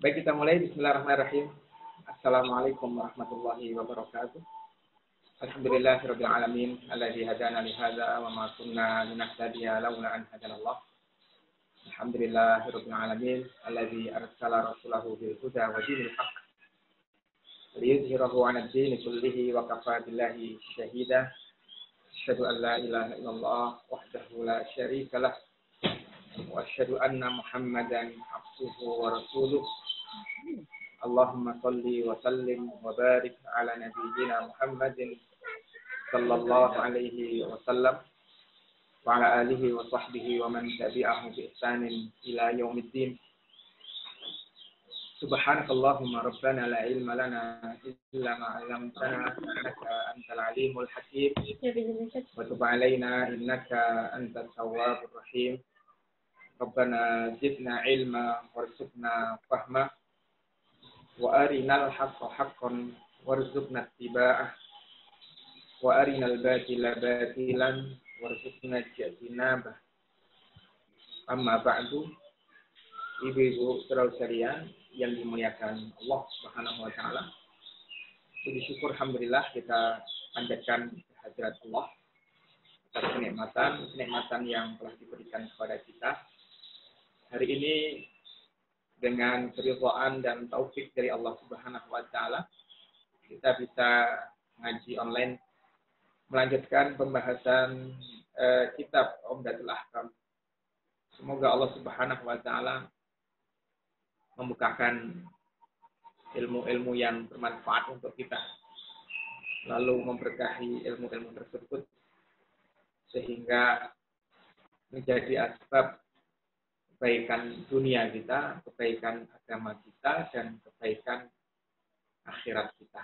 Baik, kita mulai. Bismillahirrahmanirrahim. Assalamualaikum warahmatullahi wabarakatuh. Alhamdulillahirabbil alamin alladzi hadana li hadza wa ma kunna linahtadiya laula an hadanallah. Alhamdulillahirabbil alamin alladzi arsala rasulahu bil huda wa dinil haqq liyudhhirahu 'ala ad-din kullihi wa kafaa billahi shahida. Asyhadu an la ilaha illallah wahdahu la syarika lah wa asyhadu anna Muhammadan abduhu wa rasuluh. Allahumma salli wa sallim wa barik ala nabiyyina Muhammadin sallallahu alaihi wasallam wa ala alihi wa sahbihi wa man tabi'ahu bi ihsanin ila yaumiddin. Subhanakallahumma rabbana la ilma lana illa ma 'allamtana innaka antal alimul hakim wa tub 'alaina innaka antat tawwabur rahim. Rabbana zidna ilma warzuqna fahma wa arinal haqqa haqqan warzuqna ittiba'ah wa arinal batila batilan warzuqna ijtinabah. Amma ba'du, ibu-ibu saudara-saudarian yang dimuliakan Allah Subhanahu wa taala. Puji syukur alhamdulillah kita panjatkan kehadirat Allah atas kenikmatan yang telah diberikan kepada kita. Hari ini dengan keridhaan dan taufik dari Allah Subhanahu wa taala, kita bisa ngaji online melanjutkan pembahasan kitab Umdatul Ahkam. Semoga Allah Subhanahu wa taala membukakan ilmu-ilmu yang bermanfaat untuk kita, lalu memberkahi ilmu-ilmu tersebut sehingga menjadi asbab kebaikan dunia kita, kebaikan agama kita, dan kebaikan akhirat kita.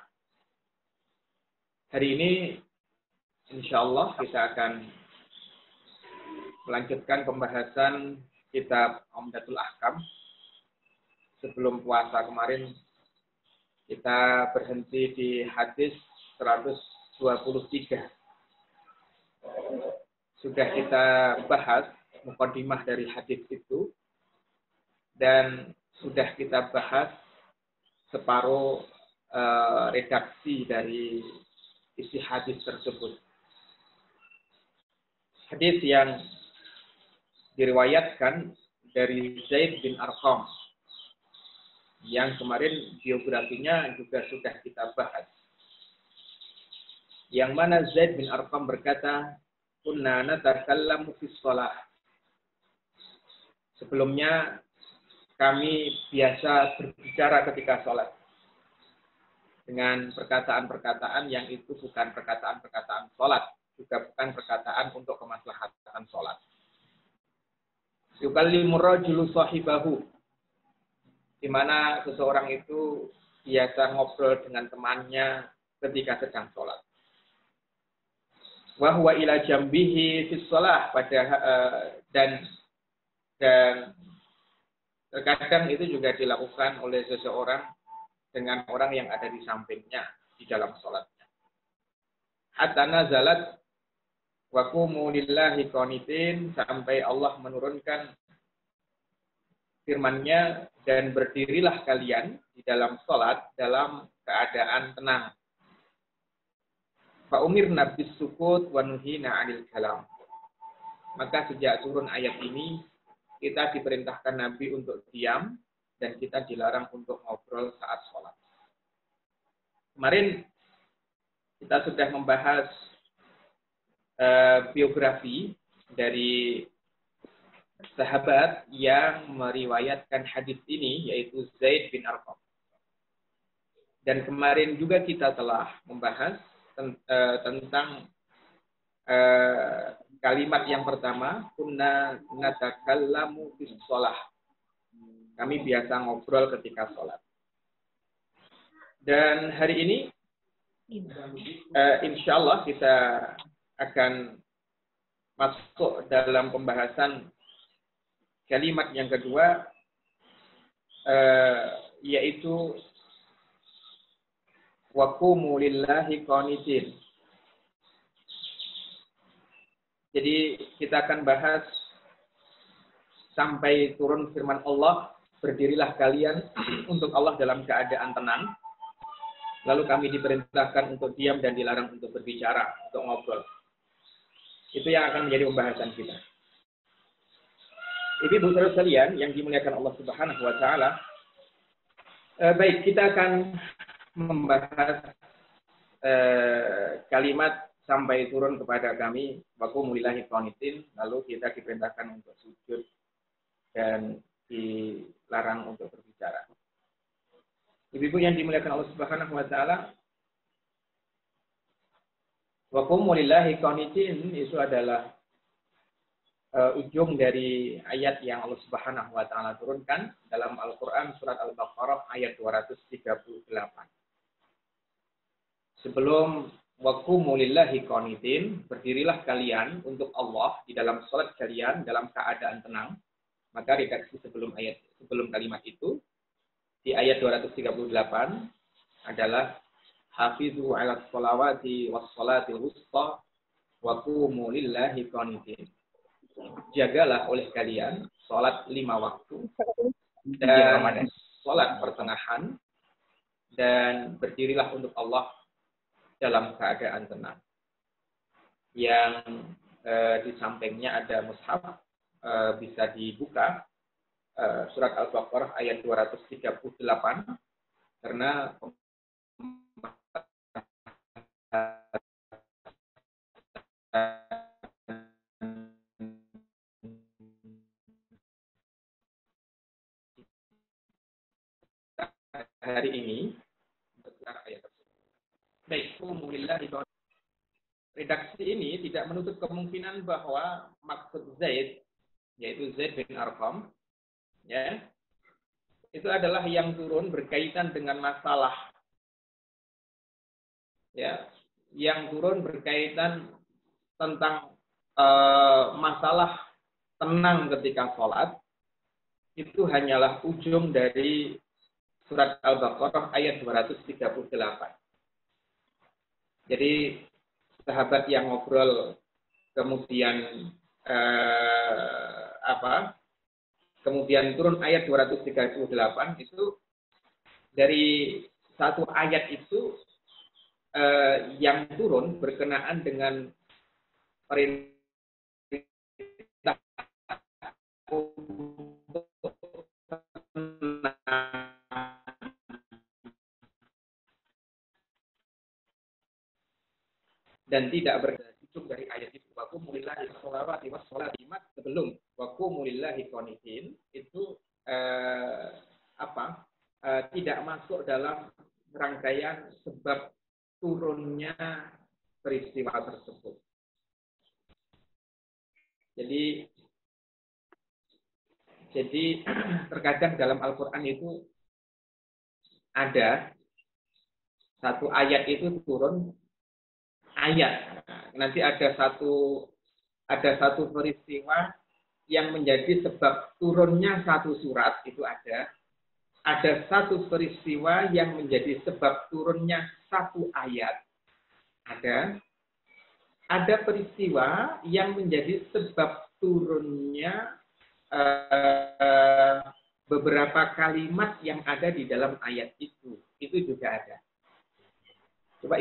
Hari ini, insya Allah kita akan melanjutkan pembahasan kitab Umdatul Ahkam. Sebelum puasa kemarin, kita berhenti di hadis 123. Sudah kita bahas mukadimah dari hadis itu, dan sudah kita bahas separuh redaksi dari isi hadis tersebut. Hadis yang diriwayatkan dari Zaid bin Arqam, yang kemarin biografinya juga sudah kita bahas. Yang mana Zaid bin Arqam berkata, "Kunna natakallamu fis shalah." Sebelumnya kami biasa berbicara ketika sholat dengan perkataan-perkataan yang itu bukan perkataan-perkataan sholat, juga bukan perkataan untuk kemaslahatan sholat. Yukallimu rajulu sahibahu, di mana seseorang itu biasa ngobrol dengan temannya ketika sedang sholat. Wa huwa ila jambihi fis shalah, dan terkadang itu juga dilakukan oleh seseorang dengan orang yang ada di sampingnya di dalam sholatnya. Hatta nazalat wa qumu lillahi qanitin, sampai Allah menurunkan firman-Nya, dan berdirilah kalian di dalam sholat dalam keadaan tenang. Fa umirna bis sukut wa nuhina 'anil kalam. Maka sejak turun ayat ini, kita diperintahkan Nabi untuk diam, dan kita dilarang untuk ngobrol saat sholat. Kemarin kita sudah membahas biografi dari sahabat yang meriwayatkan hadis ini, yaitu Zaid bin Arqam. Dan kemarin juga kita telah membahas tentang kalimat yang pertama, kunna natakallamu fis shalah. Kami biasa ngobrol ketika sholat. Dan hari ini, insya Allah kita akan masuk dalam pembahasan kalimat yang kedua, yaitu wa qumu lillahi qanitin. Jadi kita akan bahas sampai turun firman Allah berdirilah kalian untuk Allah dalam keadaan tenang. Lalu kami diperintahkan untuk diam dan dilarang untuk berbicara, untuk ngobrol. Itu yang akan menjadi pembahasan kita. Ibu saudara sekalian yang dimuliakan Allah Subhanahu wa taala. Baik, kita akan membahas kalimat sampai turun kepada kami wa qumu lillahi qanitin, lalu kita diperintahkan untuk sujud dan dilarang untuk berbicara. Ibu-ibu yang dimuliakan Allah Subhanahu wa taala, wa qumu lillahi qanitin itu adalah ujung dari ayat yang Allah Subhanahu wa taala turunkan dalam Al-Qur'an surat Al-Baqarah ayat 238. Sebelum wa qumu lillahi qanitin, berdirilah kalian untuk Allah di dalam salat kalian dalam keadaan tenang. Maka redaksi sebelum kalimat itu di ayat 238 adalah hafizu 'alas sholawati was sholatil wusta wa qumu lillahi qanitin. Jagalah oleh kalian sholat 5 waktu dan sholat pertengahan dan berdirilah untuk Allah dalam keadaan tenang. Yang di sampingnya ada mushaf, bisa dibuka surat Al-Baqarah ayat 238 karena hari ini ayat tersebut. Baik, redaksi ini tidak menutup kemungkinan bahwa maksud Zaid, yaitu Zaid bin Arqam, ya, itu adalah yang turun berkaitan dengan masalah, ya, yang turun berkaitan tentang masalah tenang ketika sholat. Itu hanyalah ujung dari surat Al-Baqarah ayat 238. Jadi sahabat yang ngobrol kemudian kemudian turun ayat 238 itu dari satu ayat itu yang turun berkenaan dengan perintah dan tidak berujung dari ayat itu. Wa qumu lillahi sholawati was sholati sebelum wa qumu lillahi qanitin itu tidak masuk dalam rangkaian sebab turunnya peristiwa tersebut. Jadi terkadang dalam Al-Quran itu ada satu ayat itu turun ayat. Nanti ada satu peristiwa yang menjadi sebab turunnya satu surat itu ada. Ada satu peristiwa yang menjadi sebab turunnya satu ayat. Ada peristiwa yang menjadi sebab turunnya beberapa kalimat yang ada di dalam ayat itu. Itu juga ada. Coba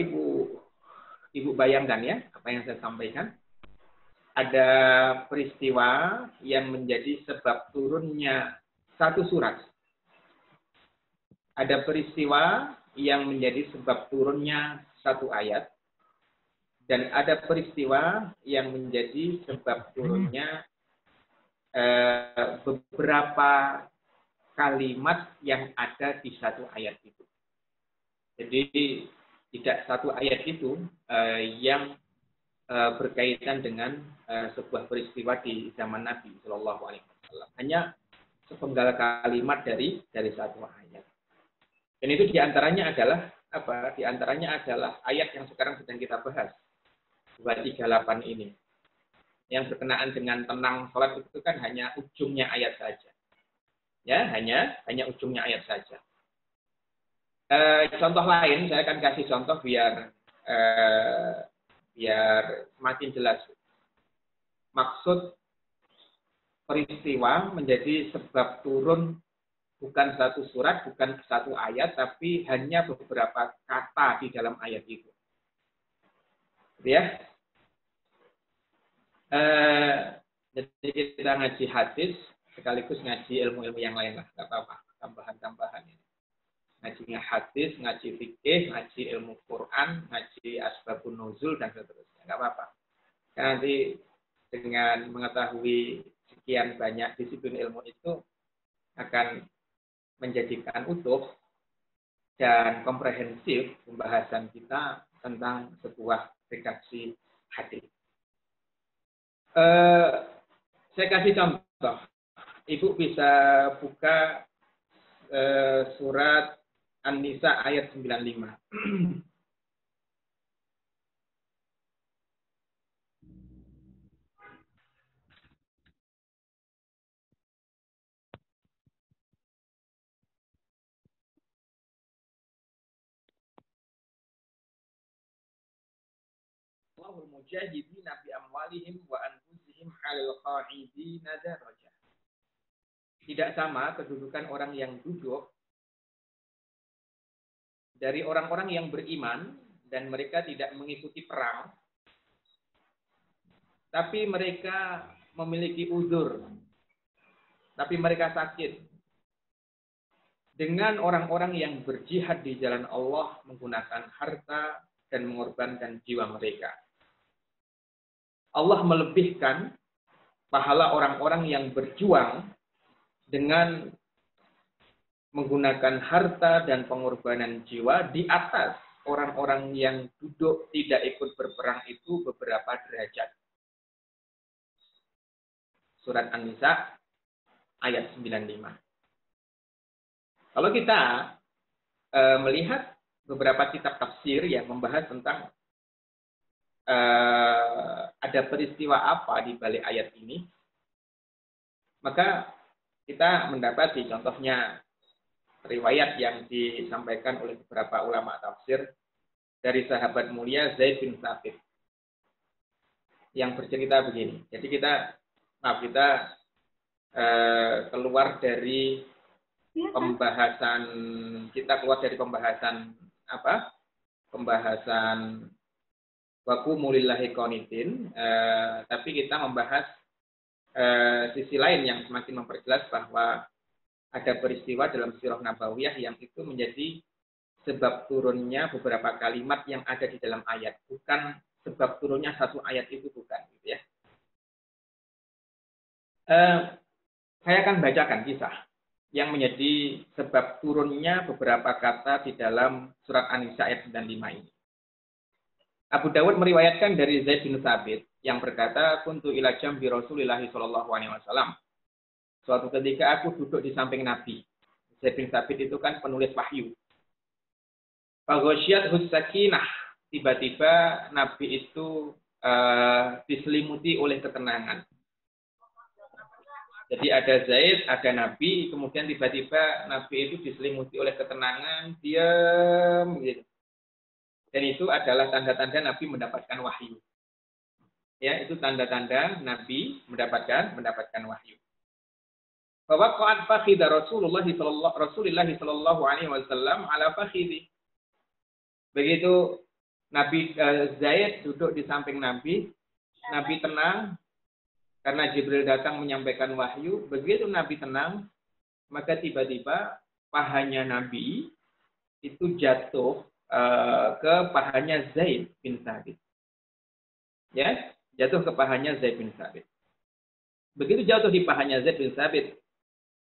Ibu bayangkan ya, apa yang saya sampaikan. Ada peristiwa yang menjadi sebab turunnya satu surat. Ada peristiwa yang menjadi sebab turunnya satu ayat. Dan ada peristiwa yang menjadi sebab turunnya beberapa kalimat yang ada di satu ayat itu. Jadi tidak satu ayat itu yang berkaitan dengan sebuah peristiwa di zaman Nabi Shallallahu Alaihi Wasallam. Hanya sepenggal kalimat dari satu ayat. Dan itu diantaranya adalah apa? Diantaranya adalah ayat yang sekarang sedang kita bahas, 238 ini. Yang berkenaan dengan tenang sholat itu kan hanya ujungnya ayat saja. Ya, hanya ujungnya ayat saja. Contoh lain, saya akan kasih contoh biar semakin jelas. Maksud peristiwa menjadi sebab turun bukan satu surat, bukan satu ayat, tapi hanya beberapa kata di dalam ayat itu. Ya. Jadi kita ngaji hadis sekaligus ngaji ilmu-ilmu yang lain lah, nggak apa-apa, tambahan-tambahan ini. Ngajinya hadis, ngaji fikih, ngaji ilmu Quran, ngaji asbabun nuzul dan seterusnya, nggak apa-apa. Karena nanti dengan mengetahui sekian banyak disiplin ilmu itu akan menjadikan utuh dan komprehensif pembahasan kita tentang sebuah redaksi hadis. Saya kasih contoh. Ibu bisa buka surat An-Nisa ayat 95. Allahul mujahidina bi amwalihim wa anfusihim 'alal qa'idina darajah. Tidak sama kedudukan orang yang duduk dari orang-orang yang beriman dan mereka tidak mengikuti perang, tapi mereka memiliki uzur, tapi mereka sakit, dengan orang-orang yang berjihad di jalan Allah menggunakan harta dan mengorbankan jiwa mereka. Allah melebihkan pahala orang-orang yang berjuang dengan menggunakan harta dan pengorbanan jiwa di atas orang-orang yang duduk tidak ikut berperang itu beberapa derajat. Surat An-Nisa ayat 95. Kalau kita melihat beberapa kitab tafsir yang membahas tentang ada peristiwa apa di balik ayat ini, maka kita mendapati contohnya riwayat yang disampaikan oleh beberapa ulama tafsir dari sahabat mulia Zaid bin Thabit yang bercerita begini. Jadi kita keluar dari pembahasan pembahasan waku mulillahi qanitin, tapi kita membahas sisi lain yang semakin memperjelas bahwa ada peristiwa dalam sirah nabawiyah yang itu menjadi sebab turunnya beberapa kalimat yang ada di dalam ayat, bukan sebab turunnya satu ayat itu, bukan, gitu ya. Saya akan bacakan kisah yang menjadi sebab turunnya beberapa kata di dalam surat An-Nisa ayat 95 ini. Abu Dawud meriwayatkan dari Zaid bin Thabit yang berkata, kuntu ila jambi Rasulillah sallallahu alaihi wasallam. Suatu ketika aku duduk di samping Nabi. Zaid bin Thabit itu kan penulis wahyu. Faghashiyat hussakinah. Tiba-tiba Nabi itu diselimuti oleh ketenangan. Jadi ada Zaid, ada Nabi, kemudian tiba-tiba Nabi itu diselimuti oleh ketenangan, diam gitu. Dan itu adalah tanda-tanda Nabi mendapatkan wahyu. Ya, itu tanda-tanda Nabi mendapatkan wahyu. Bahwa qa'at fakhidha Rasulullah sallallahu alaihi wasallam ala fakhidhi. Begitu Nabi Zaid duduk di samping Nabi tenang karena Jibril datang menyampaikan wahyu. Begitu Nabi tenang, maka tiba-tiba pahanya Nabi itu jatuh ke pahanya Zaid bin Thabit. Ya, jatuh ke pahanya Zaid bin Thabit. Begitu jatuh di pahanya Zaid bin Thabit,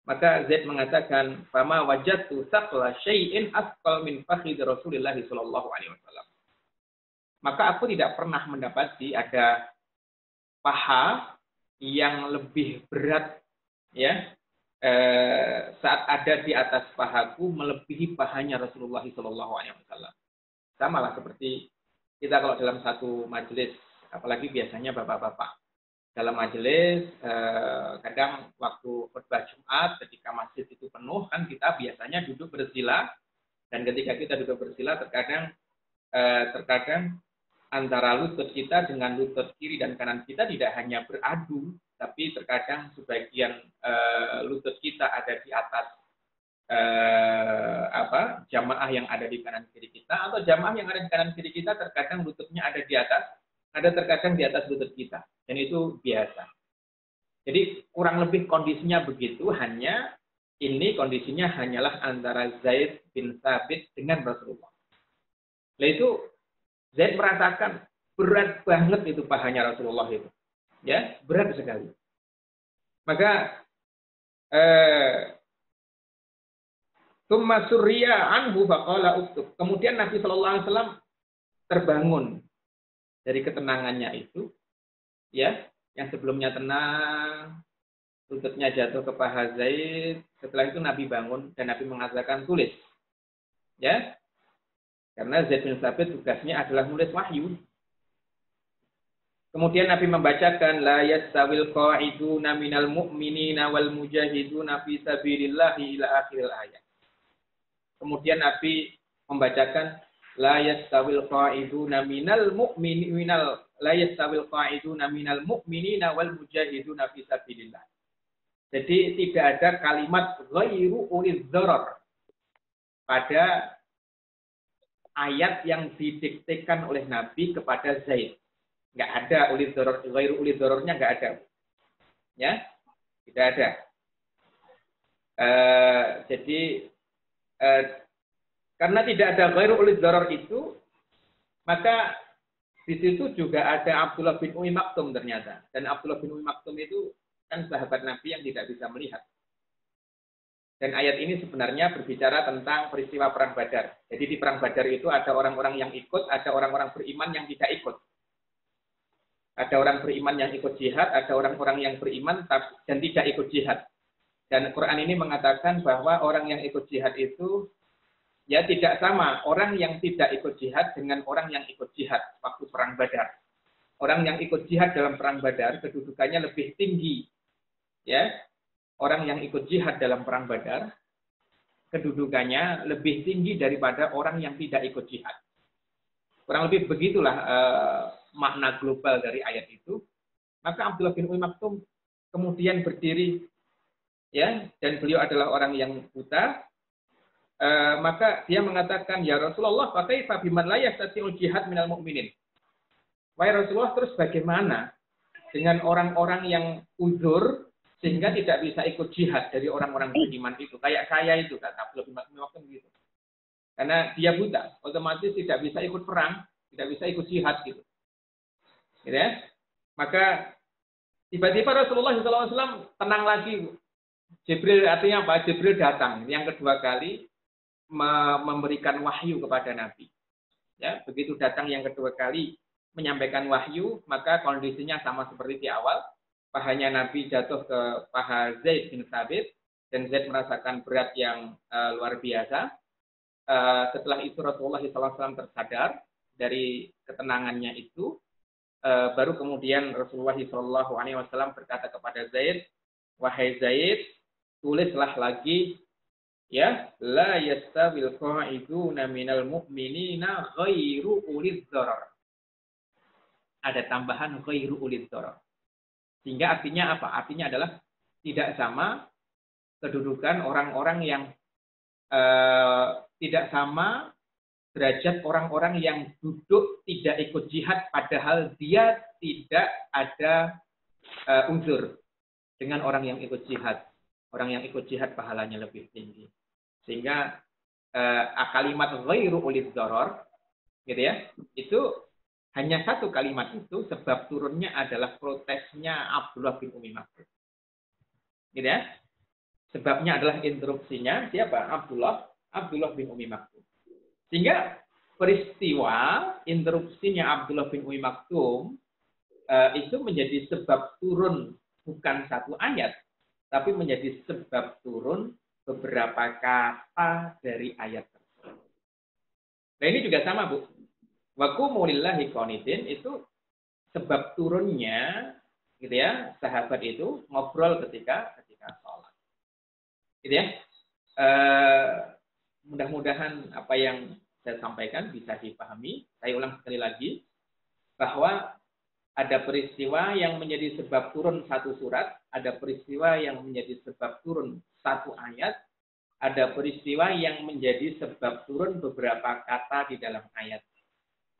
maka Zaid mengatakan, "Fama wajadtu saqla syai'in asqal min fakhidh Rasulillah sallallahu alaihi wasallam." Maka aku tidak pernah mendapati ada paha yang lebih berat, ya, saat ada di atas pahaku melebihi pahanya Rasulullah sallallahu alaihi wasallam. Sama lah seperti kita kalau dalam satu majelis, apalagi biasanya bapak-bapak dalam majelis, kadang waktu khutbah Jumat ketika masjid itu penuh, kan kita biasanya duduk bersila, dan ketika kita duduk bersila terkadang antara lutut kita dengan lutut kiri dan kanan kita tidak hanya beradu, tapi terkadang sebagian lutut kita ada di atas jamaah yang ada di kanan kiri kita, atau jamaah yang ada di kanan kiri kita terkadang lututnya ada di atas, ada terkadang di atas lutut kita, dan itu biasa. Jadi kurang lebih kondisinya begitu, hanya ini kondisinya hanyalah antara Zaid bin Thabit dengan Rasulullah. Lalu itu Zaid merasakan berat banget itu pahanya Rasulullah itu, ya berat sekali. Maka Tsumma surriya anhu faqala uktub. Kemudian Nabi Shallallahu Alaihi Wasallam terbangun dari ketenangannya itu, ya, yang sebelumnya tenang, lututnya jatuh ke paha Zaid. Setelah itu Nabi bangun dan Nabi mengatakan tulis, ya, karena Zaid bin Thabit tugasnya adalah menulis wahyu. Kemudian Nabi membacakan la yastawil qa'iduna minal mu'minina wal mujahiduna fi sabilillahi ila akhiril ayat. Kemudian Nabi membacakan la yastawil qa'iduna minal mu'minina la yastawil qa'iduna minal mu'minina wal mujahiduna fi sabilillah. Jadi tidak ada kalimat ghairu uliz dharar pada ayat yang didiktekan oleh Nabi kepada Zaid. Enggak ada uliz dharar, ghairu uliz dhararnya enggak ada. Ya? Tidak ada. Jadi karena tidak ada ghairu uliz dharar itu, maka di situ juga ada Abdullah bin Umi Maktum ternyata. Dan Abdullah bin Umi Maktum itu kan sahabat Nabi yang tidak bisa melihat. Dan ayat ini sebenarnya berbicara tentang peristiwa Perang Badar. Jadi di Perang Badar itu ada orang-orang yang ikut, ada orang-orang beriman yang tidak ikut. Ada orang beriman yang ikut jihad, ada orang-orang yang beriman dan tidak ikut jihad. Dan Quran ini mengatakan bahwa orang yang ikut jihad itu ya tidak sama orang yang tidak ikut jihad dengan orang yang ikut jihad waktu Perang Badar. Orang yang ikut jihad dalam Perang Badar kedudukannya lebih tinggi. Ya. Orang yang ikut jihad dalam Perang Badar kedudukannya lebih tinggi daripada orang yang tidak ikut jihad. Kurang lebih begitulah makna global dari ayat itu. Maka Abdullah bin Umi Maktum kemudian berdiri, ya, dan beliau adalah orang yang buta. Maka dia mengatakan, ya Rasulullah, fakaifa biman la yastati'ul jihad minal mu'minin. Wahai Rasulullah, terus bagaimana dengan orang-orang yang uzur sehingga tidak bisa ikut jihad dari orang-orang beriman itu? Kayak saya itu, kata Abdullah bin Maktum gitu. Karena dia buta, otomatis tidak bisa ikut perang, tidak bisa ikut jihad gitu. Gitu ya? Maka tiba-tiba Rasulullah SAW tenang lagi. Jibril artinya apa? Jibril datang yang kedua kali memberikan wahyu kepada Nabi. Ya, begitu datang yang kedua kali menyampaikan wahyu, maka kondisinya sama seperti di awal. Pahanya Nabi jatuh ke paha Zaid bin Thabit dan Zaid merasakan berat yang luar biasa. Setelah itu Rasulullah SAW tersadar dari ketenangannya itu, baru kemudian Rasulullah SAW berkata kepada Zaid, wahai Zaid, tulislah lagi, ya, la yastawil qa'iduna minal mu'minina ghairu uliz dharar. Ada tambahan ghairu uliz dharar. Sehingga artinya apa? Artinya adalah tidak sama kedudukan orang-orang yang tidak sama derajat orang-orang yang duduk tidak ikut jihad padahal dia tidak ada unsur dengan orang yang ikut jihad. Orang yang ikut jihad pahalanya lebih tinggi. Sehingga kalimat ghairu uliz dharar gitu ya, itu hanya satu kalimat itu sebab turunnya adalah protesnya Abdullah bin Umi Maktum. Gitu ya. Sebabnya adalah interupsinya siapa? Abdullah bin Umi Maktum. Sehingga peristiwa interupsinya Abdullah bin Umi Maktum itu menjadi sebab turun bukan satu ayat, tapi menjadi sebab turun beberapa kata dari ayat tersebut. Nah ini juga sama, Bu. Wa qumu lillahi qanitin itu sebab turunnya gitu ya, sahabat itu ngobrol ketika sholat. Gitu ya. Mudah-mudahan apa yang saya sampaikan bisa dipahami. Saya ulang sekali lagi bahwa ada peristiwa yang menjadi sebab turun satu surat, ada peristiwa yang menjadi sebab turun satu ayat, ada peristiwa yang menjadi sebab turun beberapa kata di dalam ayat.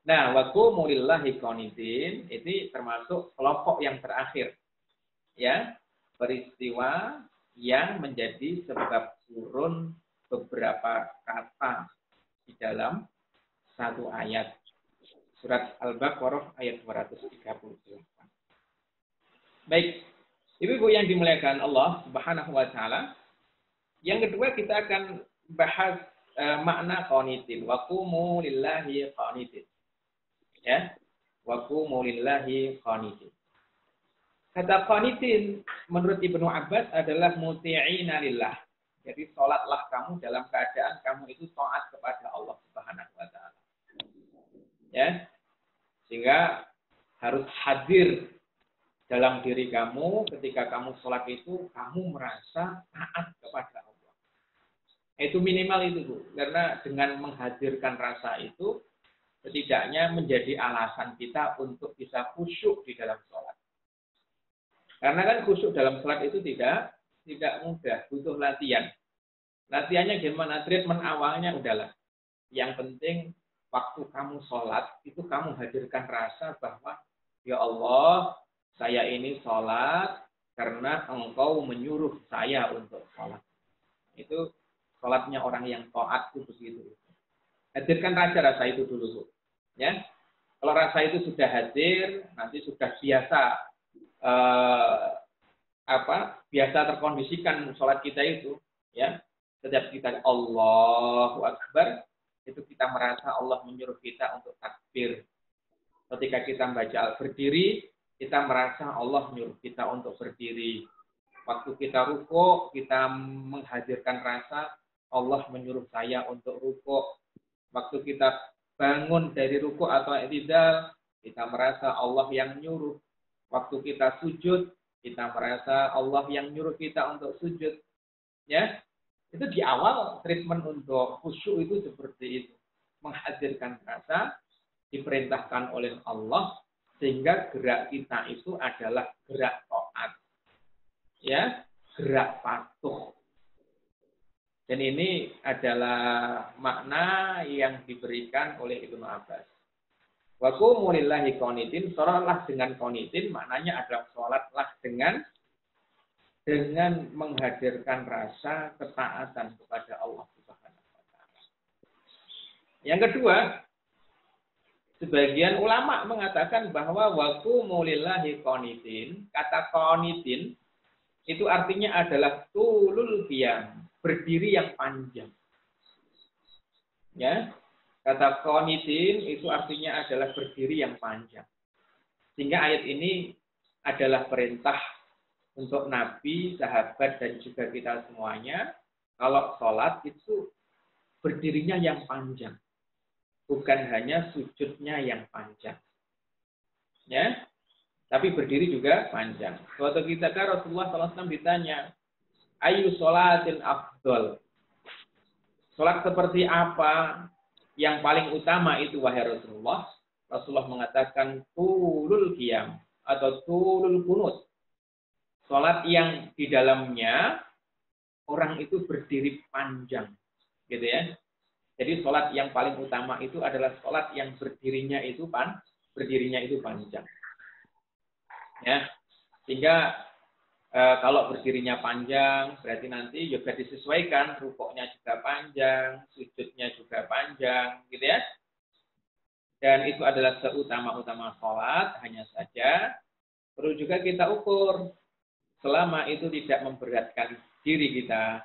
Nah, wa qumu lillahi qanitin itu termasuk kelompok yang terakhir. Ya, peristiwa yang menjadi sebab turun beberapa kata di dalam satu ayat. Surat Al-Baqarah ayat 238. Baik, Ibu-ibu yang dimuliakan Allah Subhanahu wa taala, yang kedua kita akan bahas makna qanitin. Wa qumu lillahi qanitin. Ya. Wa qumu lillahi qanitin. Kata qanitin menurut Ibnu Abbas adalah muti'ina lillah. Jadi salatlah kamu dalam keadaan kamu itu taat kepada Allah Subhanahu wa taala. Ya. Sehingga harus hadir dalam diri kamu ketika kamu sholat itu, kamu merasa taat kepada Allah. Itu minimal itu, Bu. Karena dengan menghadirkan rasa itu, setidaknya menjadi alasan kita untuk bisa khusyuk di dalam sholat. Karena kan khusyuk dalam sholat itu tidak mudah, butuh latihan. Latihannya gimana? Treatment awalnya udahlah. Yang penting, waktu kamu sholat, itu kamu hadirkan rasa bahwa, ya Allah, saya ini sholat karena engkau menyuruh saya untuk sholat. Itu sholatnya orang yang taat itu begitu. Hadirkan rasa itu dulu, Bu. Ya. Kalau rasa itu sudah hadir, nanti sudah biasa biasa terkondisikan sholat kita itu, ya. Setiap kita Allahu Akbar, itu kita merasa Allah menyuruh kita untuk takbir. Ketika kita membaca berdiri, kita merasa Allah menyuruh kita untuk berdiri. Waktu kita rukuk, kita menghadirkan rasa Allah menyuruh saya untuk rukuk. Waktu kita bangun dari rukuk atau i'tidal, kita merasa Allah yang menyuruh. Waktu kita sujud, kita merasa Allah yang menyuruh kita untuk sujud. Ya, itu di awal treatment untuk khusyuk itu seperti itu. Menghadirkan rasa, diperintahkan oleh Allah, sehingga gerak kita itu adalah gerak taat. Ya, gerak patuh. Dan ini adalah makna yang diberikan oleh Ibnu Abbas. Wa qumu lillahi qanitin, sholatlah dengan qanitin, maknanya adalah sholatlah dengan menghadirkan rasa ketaatan kepada Allah Subhanahu wa taala. Yang kedua, sebagian ulama mengatakan bahwa wa qumu lillahi qanitin, kata qanitin itu artinya adalah tulul qiyam, berdiri yang panjang. Ya. Kata qanitin itu artinya adalah berdiri yang panjang. Sehingga ayat ini adalah perintah untuk Nabi, sahabat dan juga kita semuanya, kalau sholat itu berdirinya yang panjang. Bukan hanya sujudnya yang panjang. Ya. Tapi berdiri juga panjang. Suatu ketika Rasulullah SAW ditanya, ayu sholatin afdol. Sholat seperti apa yang paling utama itu, wahai Rasulullah? Rasulullah mengatakan, tulul qiyam atau tulul qunut. Sholat yang di dalamnya orang itu berdiri panjang. Gitu ya. Jadi sholat yang paling utama itu adalah sholat yang berdirinya itu panjang. Ya, sehingga kalau berdirinya panjang berarti nanti juga disesuaikan, rukuknya juga panjang, sujudnya juga panjang, gitu ya. Dan itu adalah seutama-utama sholat, hanya saja perlu juga kita ukur selama itu tidak memberatkan diri kita.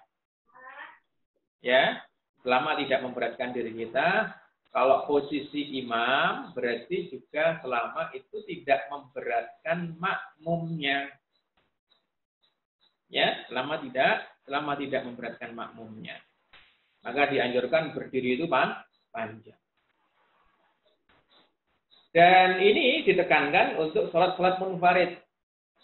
Ya, selama tidak memberatkan diri kita. Kalau posisi imam berarti juga selama itu tidak memberatkan makmumnya. Ya, selama tidak memberatkan makmumnya. Maka dianjurkan berdiri itu panjang. Dan ini ditekankan untuk sholat-sholat munfarid.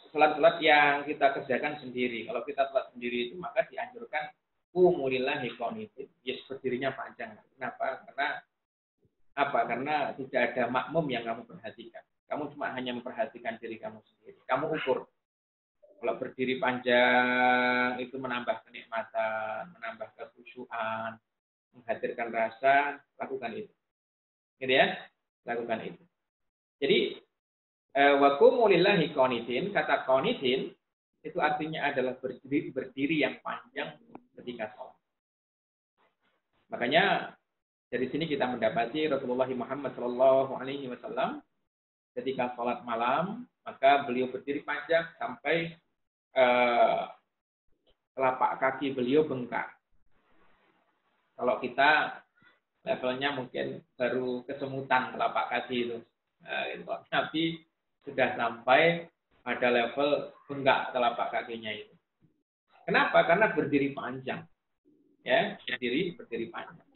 Sholat-sholat yang kita kerjakan sendiri. Kalau kita sholat sendiri itu maka dianjurkan qumu lillahi qanitin. Yes, berdirinya panjang. Kenapa? Karena tidak ada makmum yang kamu perhatikan. Kamu cuma hanya memperhatikan diri kamu sendiri. Kamu ukur. Kalau berdiri panjang itu menambah kenikmatan, menambah kekhusyuan, menghadirkan rasa, lakukan itu. Gitu ya? Lakukan itu. Jadi wa qumu lillahi qanitin, kata qanitin itu artinya adalah berdiri yang panjang ketika sholat. Makanya dari sini kita mendapati Rasulullah Muhammad Shallallahu Alaihi Wasallam ketika sholat malam, maka beliau berdiri panjang sampai telapak kaki beliau bengkak. Kalau kita levelnya mungkin baru kesemutan telapak kaki itu. Tapi sudah sampai pada level bengkak telapak kakinya itu. Kenapa? Karena berdiri panjang. Ya, berdiri panjang.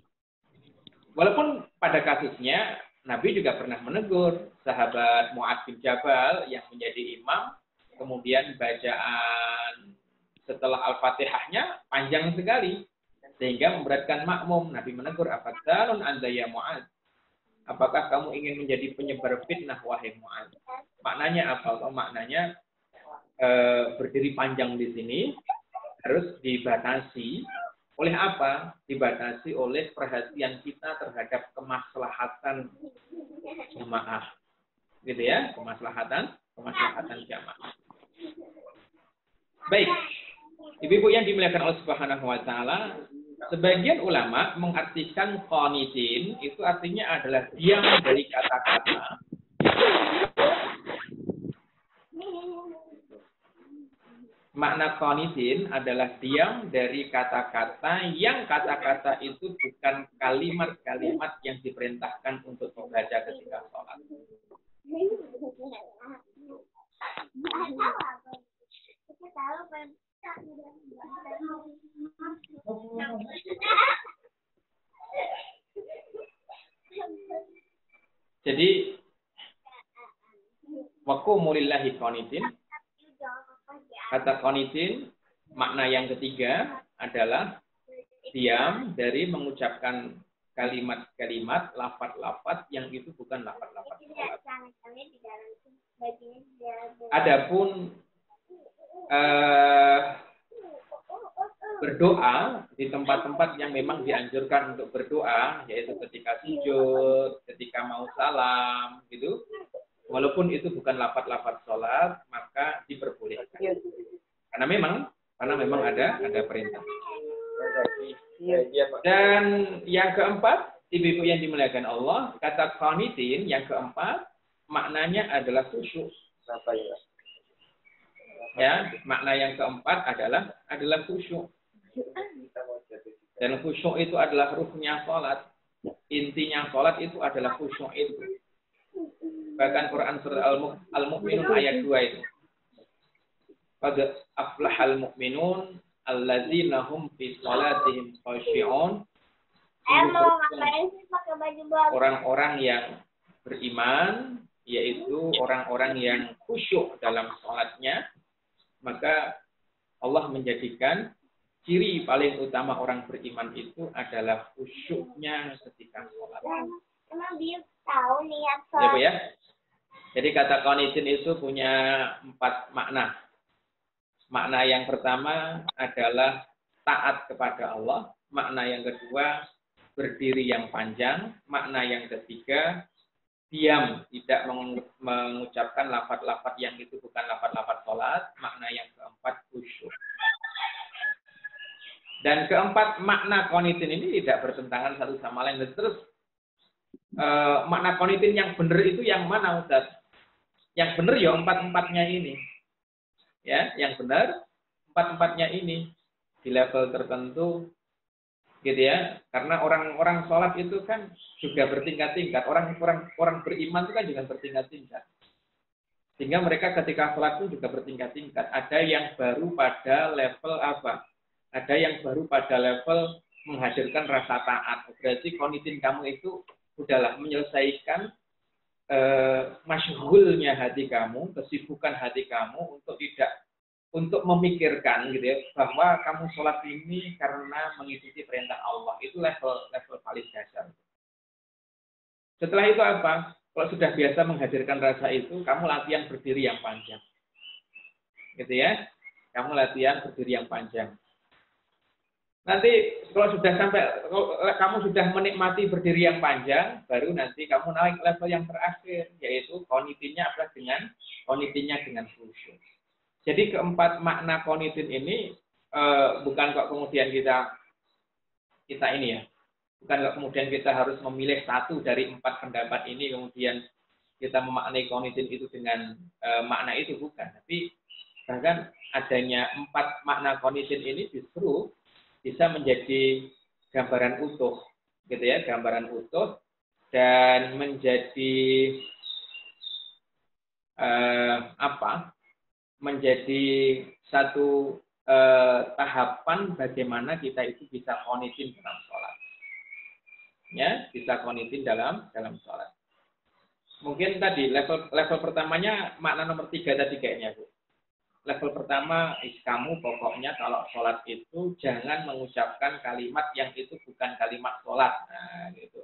Walaupun pada kasusnya Nabi juga pernah menegur sahabat Mu'adz bin Jabal yang menjadi imam, kemudian bacaan setelah Al-Fatihahnya panjang sekali sehingga memberatkan makmum. Nabi menegur, "Afatsalun anta ya Mu'adz? Apakah kamu ingin menjadi penyebar fitnah wahai Mu'adz?" Maknanya apa? Maknanya berdiri panjang di sini harus dibatasi. Oleh apa? Dibatasi oleh perhatian kita terhadap kemaslahatan jamaah. Gitu ya, kemaslahatan jamaah. Baik. Ibu-ibu yang dimuliakan Allah Subhanahu wa taala, sebagian ulama mengartikan qanitin itu artinya adalah diam dari kata-kata. Makna qanitin adalah diam dari kata-kata yang kata-kata itu bukan kalimat-kalimat yang diperintahkan untuk dibaca ketika sholat. Jadi, wa qumu lillahi qanitin. Kata qanitin, makna yang ketiga adalah diam dari mengucapkan kalimat-kalimat, lafaz-lafaz yang itu bukan lafaz-lafaz sholat. Adapun berdoa di tempat-tempat yang memang dianjurkan untuk berdoa, yaitu ketika sujud, ketika mau salam, gitu. Walaupun itu bukan lafaz-lafaz sholat, maka diperbolehkan. Karena memang ada perintah. Dan yang keempat, ibu-ibu yang dimuliakan Allah, kata qanitin yang keempat, maknanya adalah khusyuk. Ya, makna yang keempat adalah khusyuk. Dan khusyuk itu adalah ruhnya sholat. Intinya sholat itu adalah khusyuk itu. Bahkan Quran surah Al-Mu'minun ayat 2 itu. Qad aflahal mu'minun alladzina hum fi sholatihim khashi'un. Orang-orang yang beriman, yaitu orang-orang yang khusyuk dalam sholatnya, maka Allah menjadikan ciri paling utama orang beriman itu adalah khusyuknya ketika sholat. Emang dia tahu niat sholat. Ya, Bu ya. Jadi kata qanitin itu punya 4 makna. Makna yang pertama adalah taat kepada Allah. Makna yang kedua, berdiri yang panjang. Makna yang ketiga, diam, tidak mengucapkan lafaz-lafaz yang itu bukan lafaz-lafaz sholat. Makna yang keempat, khusyuk. Dan keempat, makna qanitin ini tidak bertentangan satu sama lain. Dan terus, makna qanitin yang benar itu yang mana, Ustaz? Yang benar ya 4-4-nya ini. Ya, yang benar 4-4-nya ini di level tertentu gitu ya. Karena orang-orang sholat itu kan juga bertingkat-tingkat. Orang beriman itu kan juga bertingkat-tingkat. Sehingga mereka ketika sholat itu juga bertingkat-tingkat. Ada yang baru pada level apa? Ada yang baru pada level menghadirkan rasa taat. Berarti qanitin kamu itu udahlah menyelesaikan masyghulnya hati kamu, kesibukan hati kamu untuk memikirkan gitu ya, bahwa kamu sholat ini karena mengikuti perintah Allah. Itu level paling dasar. Setelah itu apa? Kalau sudah biasa menghadirkan rasa itu, kamu latihan berdiri yang panjang. gitu ya. Kamu latihan berdiri yang panjang. Nanti kalau sudah sampai, kalau kamu sudah menikmati berdiri yang panjang, baru nanti kamu naik level yang terakhir, yaitu konitinnya adalah dengan khusyuk. Jadi keempat makna konitin ini bukan kok kemudian kita ini ya, bukan kok kemudian kita harus memilih satu dari 4 pendapat ini, kemudian kita memaknai konitin itu dengan makna itu, bukan. Tapi bahkan adanya 4 makna konitin ini justru bisa menjadi gambaran utuh, gitu ya, gambaran utuh, dan menjadi menjadi satu tahapan bagaimana kita itu bisa konitin dalam sholat, ya, bisa konitin dalam sholat. Mungkin tadi level pertamanya makna nomor 3 tadi kayaknya, Bu. Level pertama, kamu pokoknya kalau sholat itu jangan mengucapkan kalimat yang itu bukan kalimat sholat. Nah, gitu.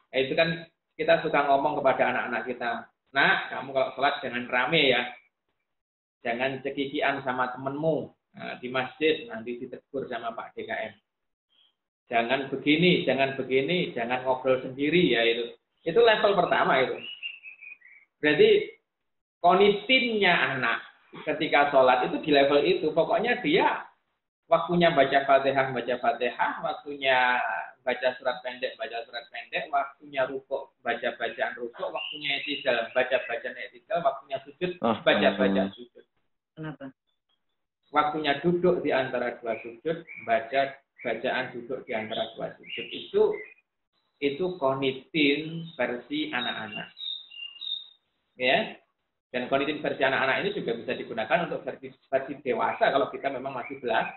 Itu kan kita suka ngomong kepada anak-anak kita. Nah, kamu kalau sholat jangan rame ya. Jangan cekikian sama temenmu. Nah, di masjid nanti ditegur sama Pak DKM. Jangan begini, jangan ngobrol sendiri ya itu. Itu level pertama itu. Berarti konitinnya anak ketika sholat itu di level itu, pokoknya dia waktunya baca Fatihah, waktunya baca surat pendek, waktunya rukuk, baca bacaan rukuk, waktunya i'tidal, baca bacaan i'tidal, waktunya sujud, baca bacaan sujud. Kenapa? Waktunya duduk di antara 2 sujud, baca bacaan duduk di antara 2 sujud. Itu konitin versi anak-anak. Ya. Dan konitin versi anak-anak ini juga bisa digunakan untuk versi dewasa kalau kita memang masih belajar.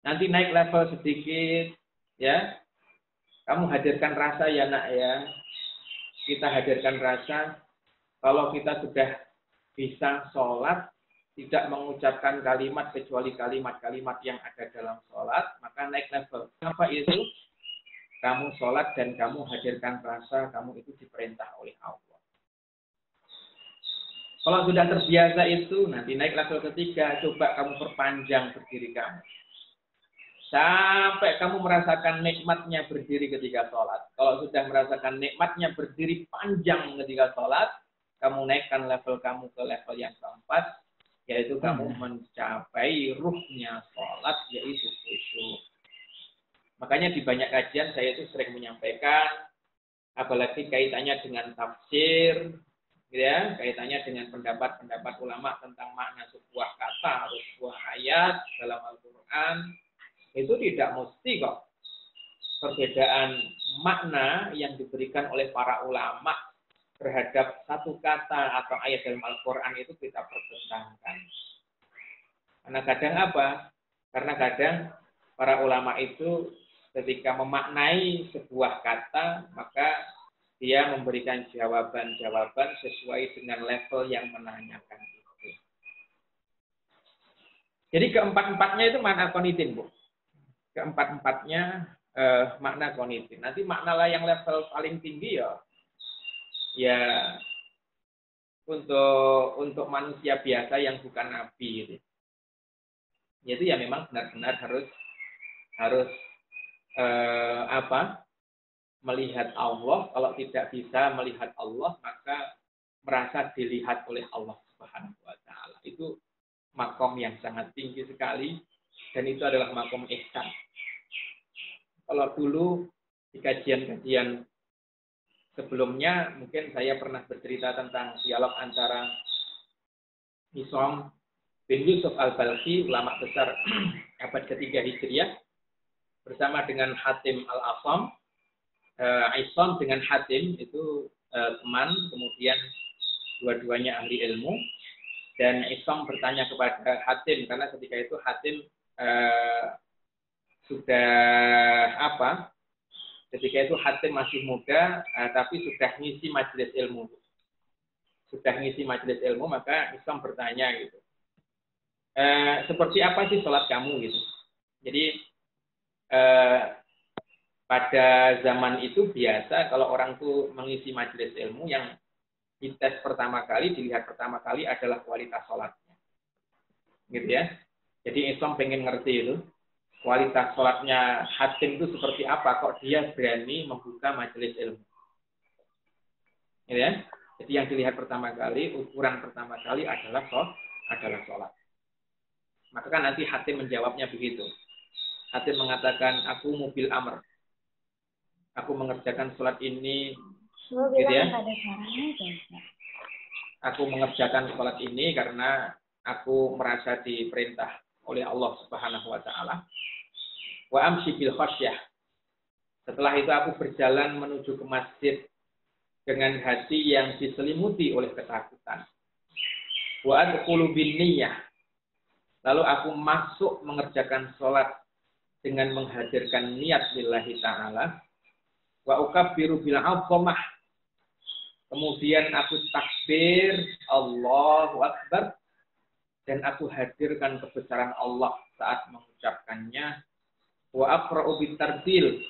Nanti naik level sedikit, ya. Kamu hadirkan rasa ya nak ya. Kita hadirkan rasa. Kalau kita sudah bisa sholat, tidak mengucapkan kalimat kecuali kalimat-kalimat yang ada dalam sholat, maka naik level. Apa itu? Kamu sholat dan kamu hadirkan rasa, kamu itu diperintah oleh Allah. Kalau sudah terbiasa itu, nanti naik level ketiga, coba kamu perpanjang berdiri kamu. Sampai kamu merasakan nikmatnya berdiri ketika sholat. Kalau sudah merasakan nikmatnya berdiri panjang ketika sholat, kamu naikkan level kamu ke level yang keempat, yaitu kamu mencapai ruhnya sholat, yaitu khusyuk. Makanya di banyak kajian saya itu sering menyampaikan, apalagi kaitannya dengan tafsir, ya, kaitannya dengan pendapat-pendapat ulama tentang makna sebuah kata atau sebuah ayat dalam Al-Quran, itu tidak mesti kok perbedaan makna yang diberikan oleh para ulama terhadap satu kata atau ayat dalam Al-Quran itu kita pertentangkan. Karena kadang apa? Karena kadang para ulama itu ketika memaknai sebuah kata, maka dia memberikan jawaban-jawaban sesuai dengan level yang menanyakan itu. Jadi keempat-empatnya itu makna konitin, Bu. Keempat-empatnya makna konitin. Nanti makna yang level paling tinggi ya untuk manusia biasa yang bukan nabi itu. Yaitu ya memang benar-benar harus melihat Allah. Kalau tidak bisa melihat Allah, maka merasa dilihat oleh Allah Subhanahu wa taala. Itu makom yang sangat tinggi sekali, dan itu adalah makom ihsan. Kalau dulu di kajian-kajian sebelumnya, mungkin saya pernah bercerita tentang dialog antara Hisam bin Yusuf al-Balkhi, ulama besar abad ketiga Hijriah, bersama dengan Hatim al-Asam. Hisam dengan Hatim itu teman, kemudian dua-duanya ahli ilmu. Dan Hisam bertanya kepada Hatim, karena ketika itu Hatim ketika itu Hatim masih muda, tapi sudah ngisi majelis ilmu. Maka Hisam bertanya gitu. Seperti apa sih sholat kamu gitu. Jadi pada zaman itu biasa kalau orang tuh mengisi majelis ilmu, yang dites pertama kali, dilihat pertama kali adalah kualitas sholatnya. Gitu ya. Jadi Islam pengen ngerti itu. Kualitas sholatnya hakim itu seperti apa, kok dia berani membuka majelis ilmu. Gitu ya. Jadi yang dilihat pertama kali, ukuran pertama kali adalah sholat. Maka kan nanti hakim menjawabnya begitu. Hakim mengatakan, aku mobil amr. Aku mengerjakan sholat ini. Gitu ya. Aku mengerjakan sholat ini karena aku merasa diperintah oleh Allah Subhanahu wa taala. Wa amshi bil khasyah. Setelah itu aku berjalan menuju ke masjid dengan hati yang diselimuti oleh ketakutan. Wa adkhulu bin niyyah. Lalu aku masuk mengerjakan sholat dengan menghadirkan niat lillahi ta'ala. Wa ukabbiru bil 'azamah. Kemudian aku takbir, Allahu Akbar. Dan aku hadirkan kebesaran Allah saat mengucapkannya. Wa aqra'u bitartil.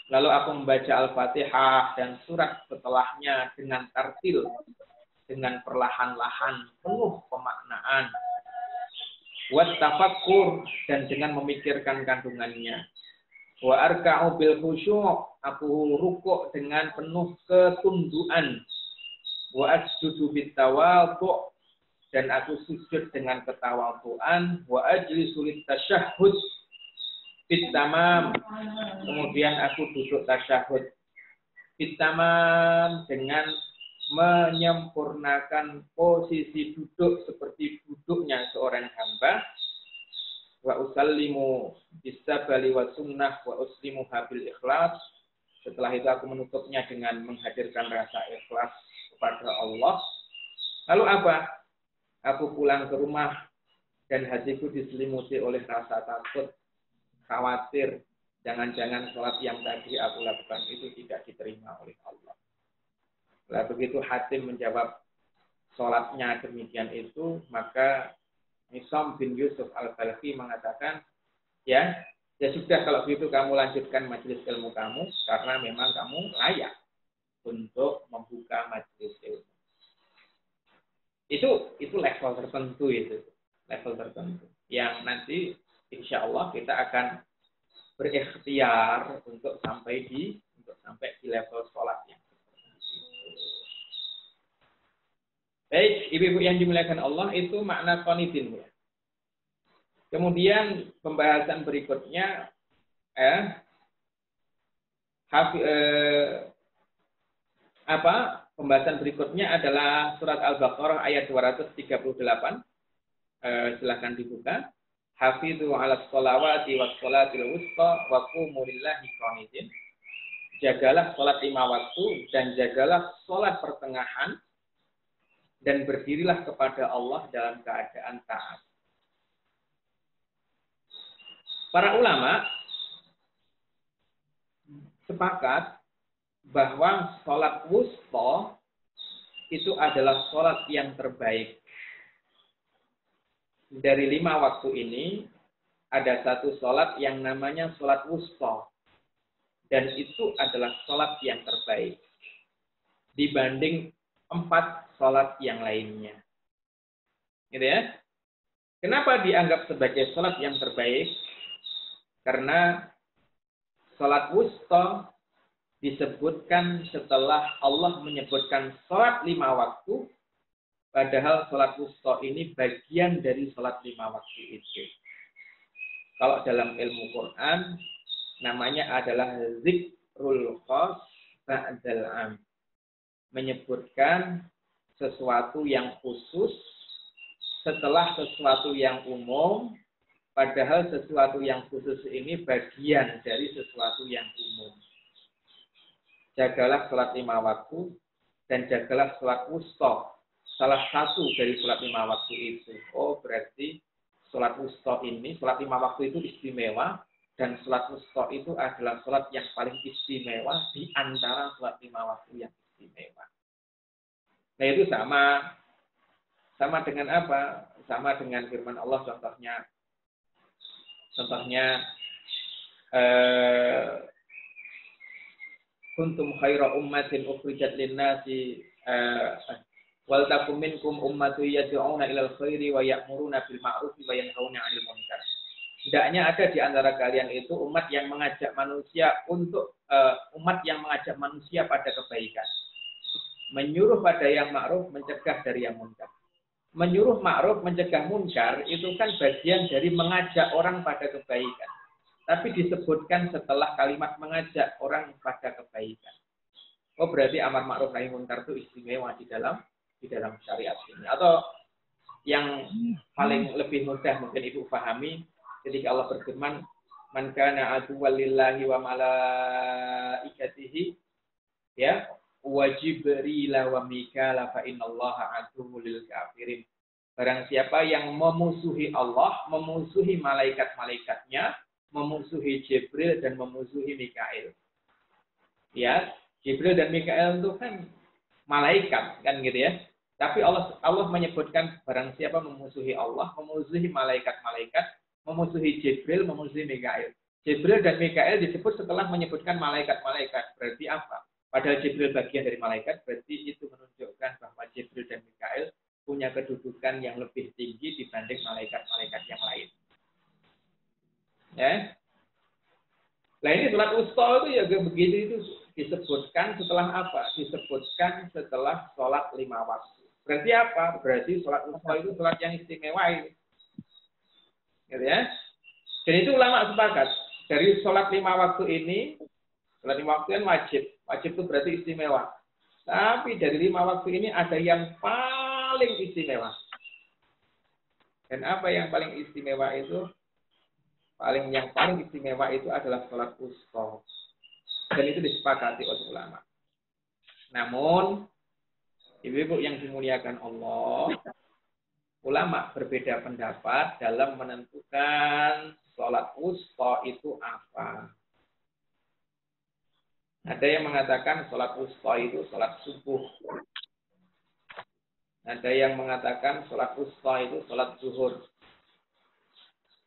Lalu aku membaca Al-Fatihah dan surat setelahnya dengan tartil. Dengan perlahan-lahan, penuh pemaknaan. Wa tafakkur, dan dengan memikirkan kandungannya. Wa arka'u bil khusyuk. Aku rukuk dengan penuh ketundukan. Wa asjudu bit tawadhu, dan aku sujud dengan ketawadhuan. Wa ajlisu lit tasyahhud fit tamam. Kemudian aku duduk tasyahud fit tamam, dengan menyempurnakan posisi duduk seperti duduknya seorang hamba. Wa usallimu bisabali wa sunnah wa uslimu habil ikhlas. Setelah itu aku menutupnya dengan menghadirkan rasa ikhlas kepada Allah. Lalu apa? Aku pulang ke rumah dan hatiku diselimuti oleh rasa takut, khawatir, jangan-jangan sholat yang tadi aku lakukan itu tidak diterima oleh Allah. Lalu begitu Hatim menjawab sholatnya demikian itu, maka Hisam bin Yusuf al-Balkhi mengatakan, ya sudah kalau begitu kamu lanjutkan majelis ilmu kamu, karena memang kamu layak untuk membuka majelis ilmu. Itu level tertentu, level tertentu yang nanti insya Allah kita akan berikhtiar untuk sampai di level sholat yang seperti itu. Baik, ibu-ibu yang dimuliakan Allah, itu makna qanitin ya. Kemudian pembahasan berikutnya pembahasan berikutnya adalah surat Al-Baqarah ayat 238. Silahkan dibuka. Hafidhu 'alas sholawati was sholatil wusta wa qumu lillahi qanitin. Jagalah sholat 5 waktu dan jagalah sholat pertengahan dan berdirilah kepada Allah dalam keadaan taat. Para ulama sepakat bahwa sholat wusta itu adalah sholat yang terbaik. Dari 5 waktu ini, ada satu sholat yang namanya sholat wusta. Dan itu adalah sholat yang terbaik dibanding 4 sholat yang lainnya. Gitu ya. Kenapa dianggap sebagai sholat yang terbaik? Karena sholat wusta disebutkan setelah Allah menyebutkan sholat 5 waktu, padahal sholat wusta ini bagian dari sholat 5 waktu itu. Kalau dalam ilmu Quran, namanya adalah zikrul khas ba'dal 'am. Menyebutkan sesuatu yang khusus setelah sesuatu yang umum, padahal sesuatu yang khusus ini bagian dari sesuatu yang umum. Jagalah sholat 5 waktu dan jagalah sholat wusta, salah satu dari sholat 5 waktu itu. Oh, berarti sholat wusta ini, sholat 5 waktu itu istimewa, dan sholat wusta itu adalah sholat yang paling istimewa di antara sholat 5 waktu yang istimewa. Nah, itu sama dengan apa? Sama dengan firman Allah, contohnya kuntum khaira ummatin ukhrijat lin-nasi wal takum minkum ummatun yad'una ilal khairi wa ya'muruna bil ma'ruf wa yanhauna 'anil munkar. Hendaknya ada di antara kalian itu umat yang mengajak manusia pada kebaikan. Menyuruh pada yang ma'ruf, mencegah dari yang munkar. Menyuruh ma'ruf, mencegah munkar itu kan bagian dari mengajak orang pada kebaikan. Tapi disebutkan setelah kalimat mengajak orang pada kebaikan. Oh, berarti amar ma'ruf nahi munkar itu istimewa di dalam syariat ini. Atau yang paling lebih mudah mungkin Ibu pahami ketika Allah berfirman, "Man kana aduwwan lillahi wa malaikatihi ya wa Jibril wa Mikala fa innallaha aduwwul lil kafirin." Barang siapa yang memusuhi Allah, memusuhi malaikat-malaikatnya, memusuhi Jibril dan memusuhi Mikail. Ya, Jibril dan Mikail itu kan malaikat kan gitu ya. Tapi Allah menyebutkan barang siapa memusuhi Allah, memusuhi malaikat-malaikat, memusuhi Jibril, memusuhi Mikail. Jibril dan Mikail disebut setelah menyebutkan malaikat-malaikat. Berarti apa? Padahal Jibril bagian dari malaikat, berarti itu menunjukkan bahwa Jibril dan Mikail punya kedudukan yang lebih tinggi dibanding malaikat-malaikat yang lain. Ya. Nah ini sholat wusta itu ya begitu itu disebutkan setelah apa? Disebutkan setelah sholat 5 waktu. Berarti apa? Berarti sholat wusta itu sholat yang istimewa ini. Gitu ya. Dan itu ulama sepakat. Dari sholat 5 waktu ini, sholat 5 waktu kan wajib. Wajib itu berarti istimewa. Tapi dari 5 waktu ini ada yang paling istimewa. Dan apa yang paling istimewa itu? Yang paling istimewa itu adalah sholat wusta. Dan itu disepakati oleh ulama. Namun, ibu-ibu yang dimuliakan Allah, ulama berbeda pendapat dalam menentukan sholat wusta itu apa. Ada yang mengatakan sholat wusta itu sholat subuh. Ada yang mengatakan sholat wusta itu sholat zuhur.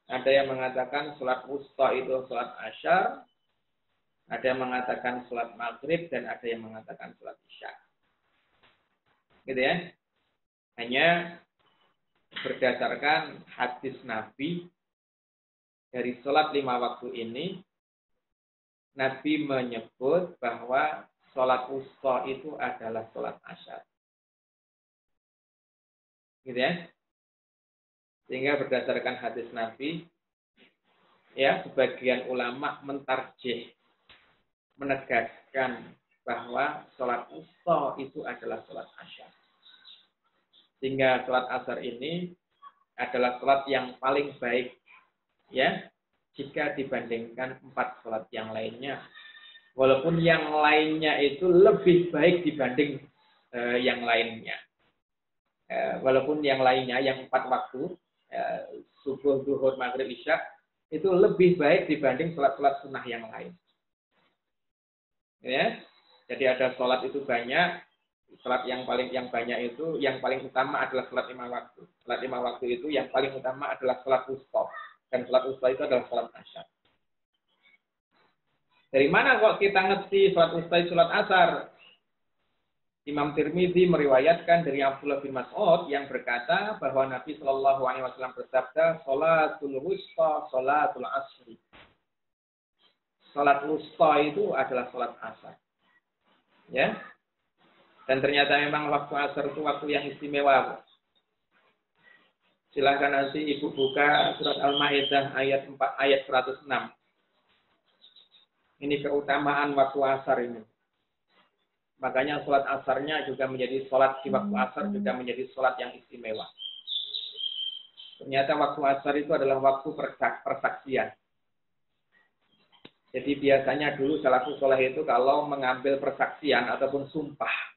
Ada yang mengatakan sholat wusta itu sholat asyar. Ada yang mengatakan sholat maghrib. Dan ada yang mengatakan sholat isya. Gitu ya. Hanya berdasarkan hadis Nabi dari sholat 5 waktu ini, Nabi menyebut bahwa sholat wusta itu adalah sholat asyar. Gitu ya. Sehingga berdasarkan hadis Nabi, ya sebagian ulama mentarjih, menegaskan bahwa sholat wusta itu adalah sholat asyar. Sehingga sholat asar ini adalah sholat yang paling baik, ya, jika dibandingkan 4 sholat yang lainnya. Walaupun yang lainnya itu lebih baik dibanding yang lainnya. Walaupun yang lainnya, yang 4 waktu, subuh, zuhur, maghrib, isya, itu lebih baik dibanding sholat-sholat sunnah yang lain. Ya, jadi ada sholat itu banyak. Sholat yang banyak itu, yang paling utama adalah sholat 5 waktu. Sholat 5 waktu itu yang paling utama adalah sholat wusta. Dan sholat wusta itu adalah sholat asyar. Dari mana kok kita ngerti sholat wusta itu sholat asar? Imam Tirmidzi meriwayatkan dari Abdullah bin Mas'ud yang berkata bahwa Nabi Shallallahu Alaihi Wasallam bersabda, sholatul wusta, sholatul asri. Sholat wusta itu adalah sholat asar. Ya. Dan ternyata memang waktu asar itu waktu yang istimewa. Silahkan nanti Ibu buka surat Al-Maidah ayat 106. Ini keutamaan waktu asar ini. Makanya sholat asarnya juga menjadi sholat di waktu asar juga menjadi sholat yang istimewa. Ternyata waktu asar itu adalah waktu persaksian. Jadi biasanya dulu salafus saleh itu kalau mengambil persaksian ataupun sumpah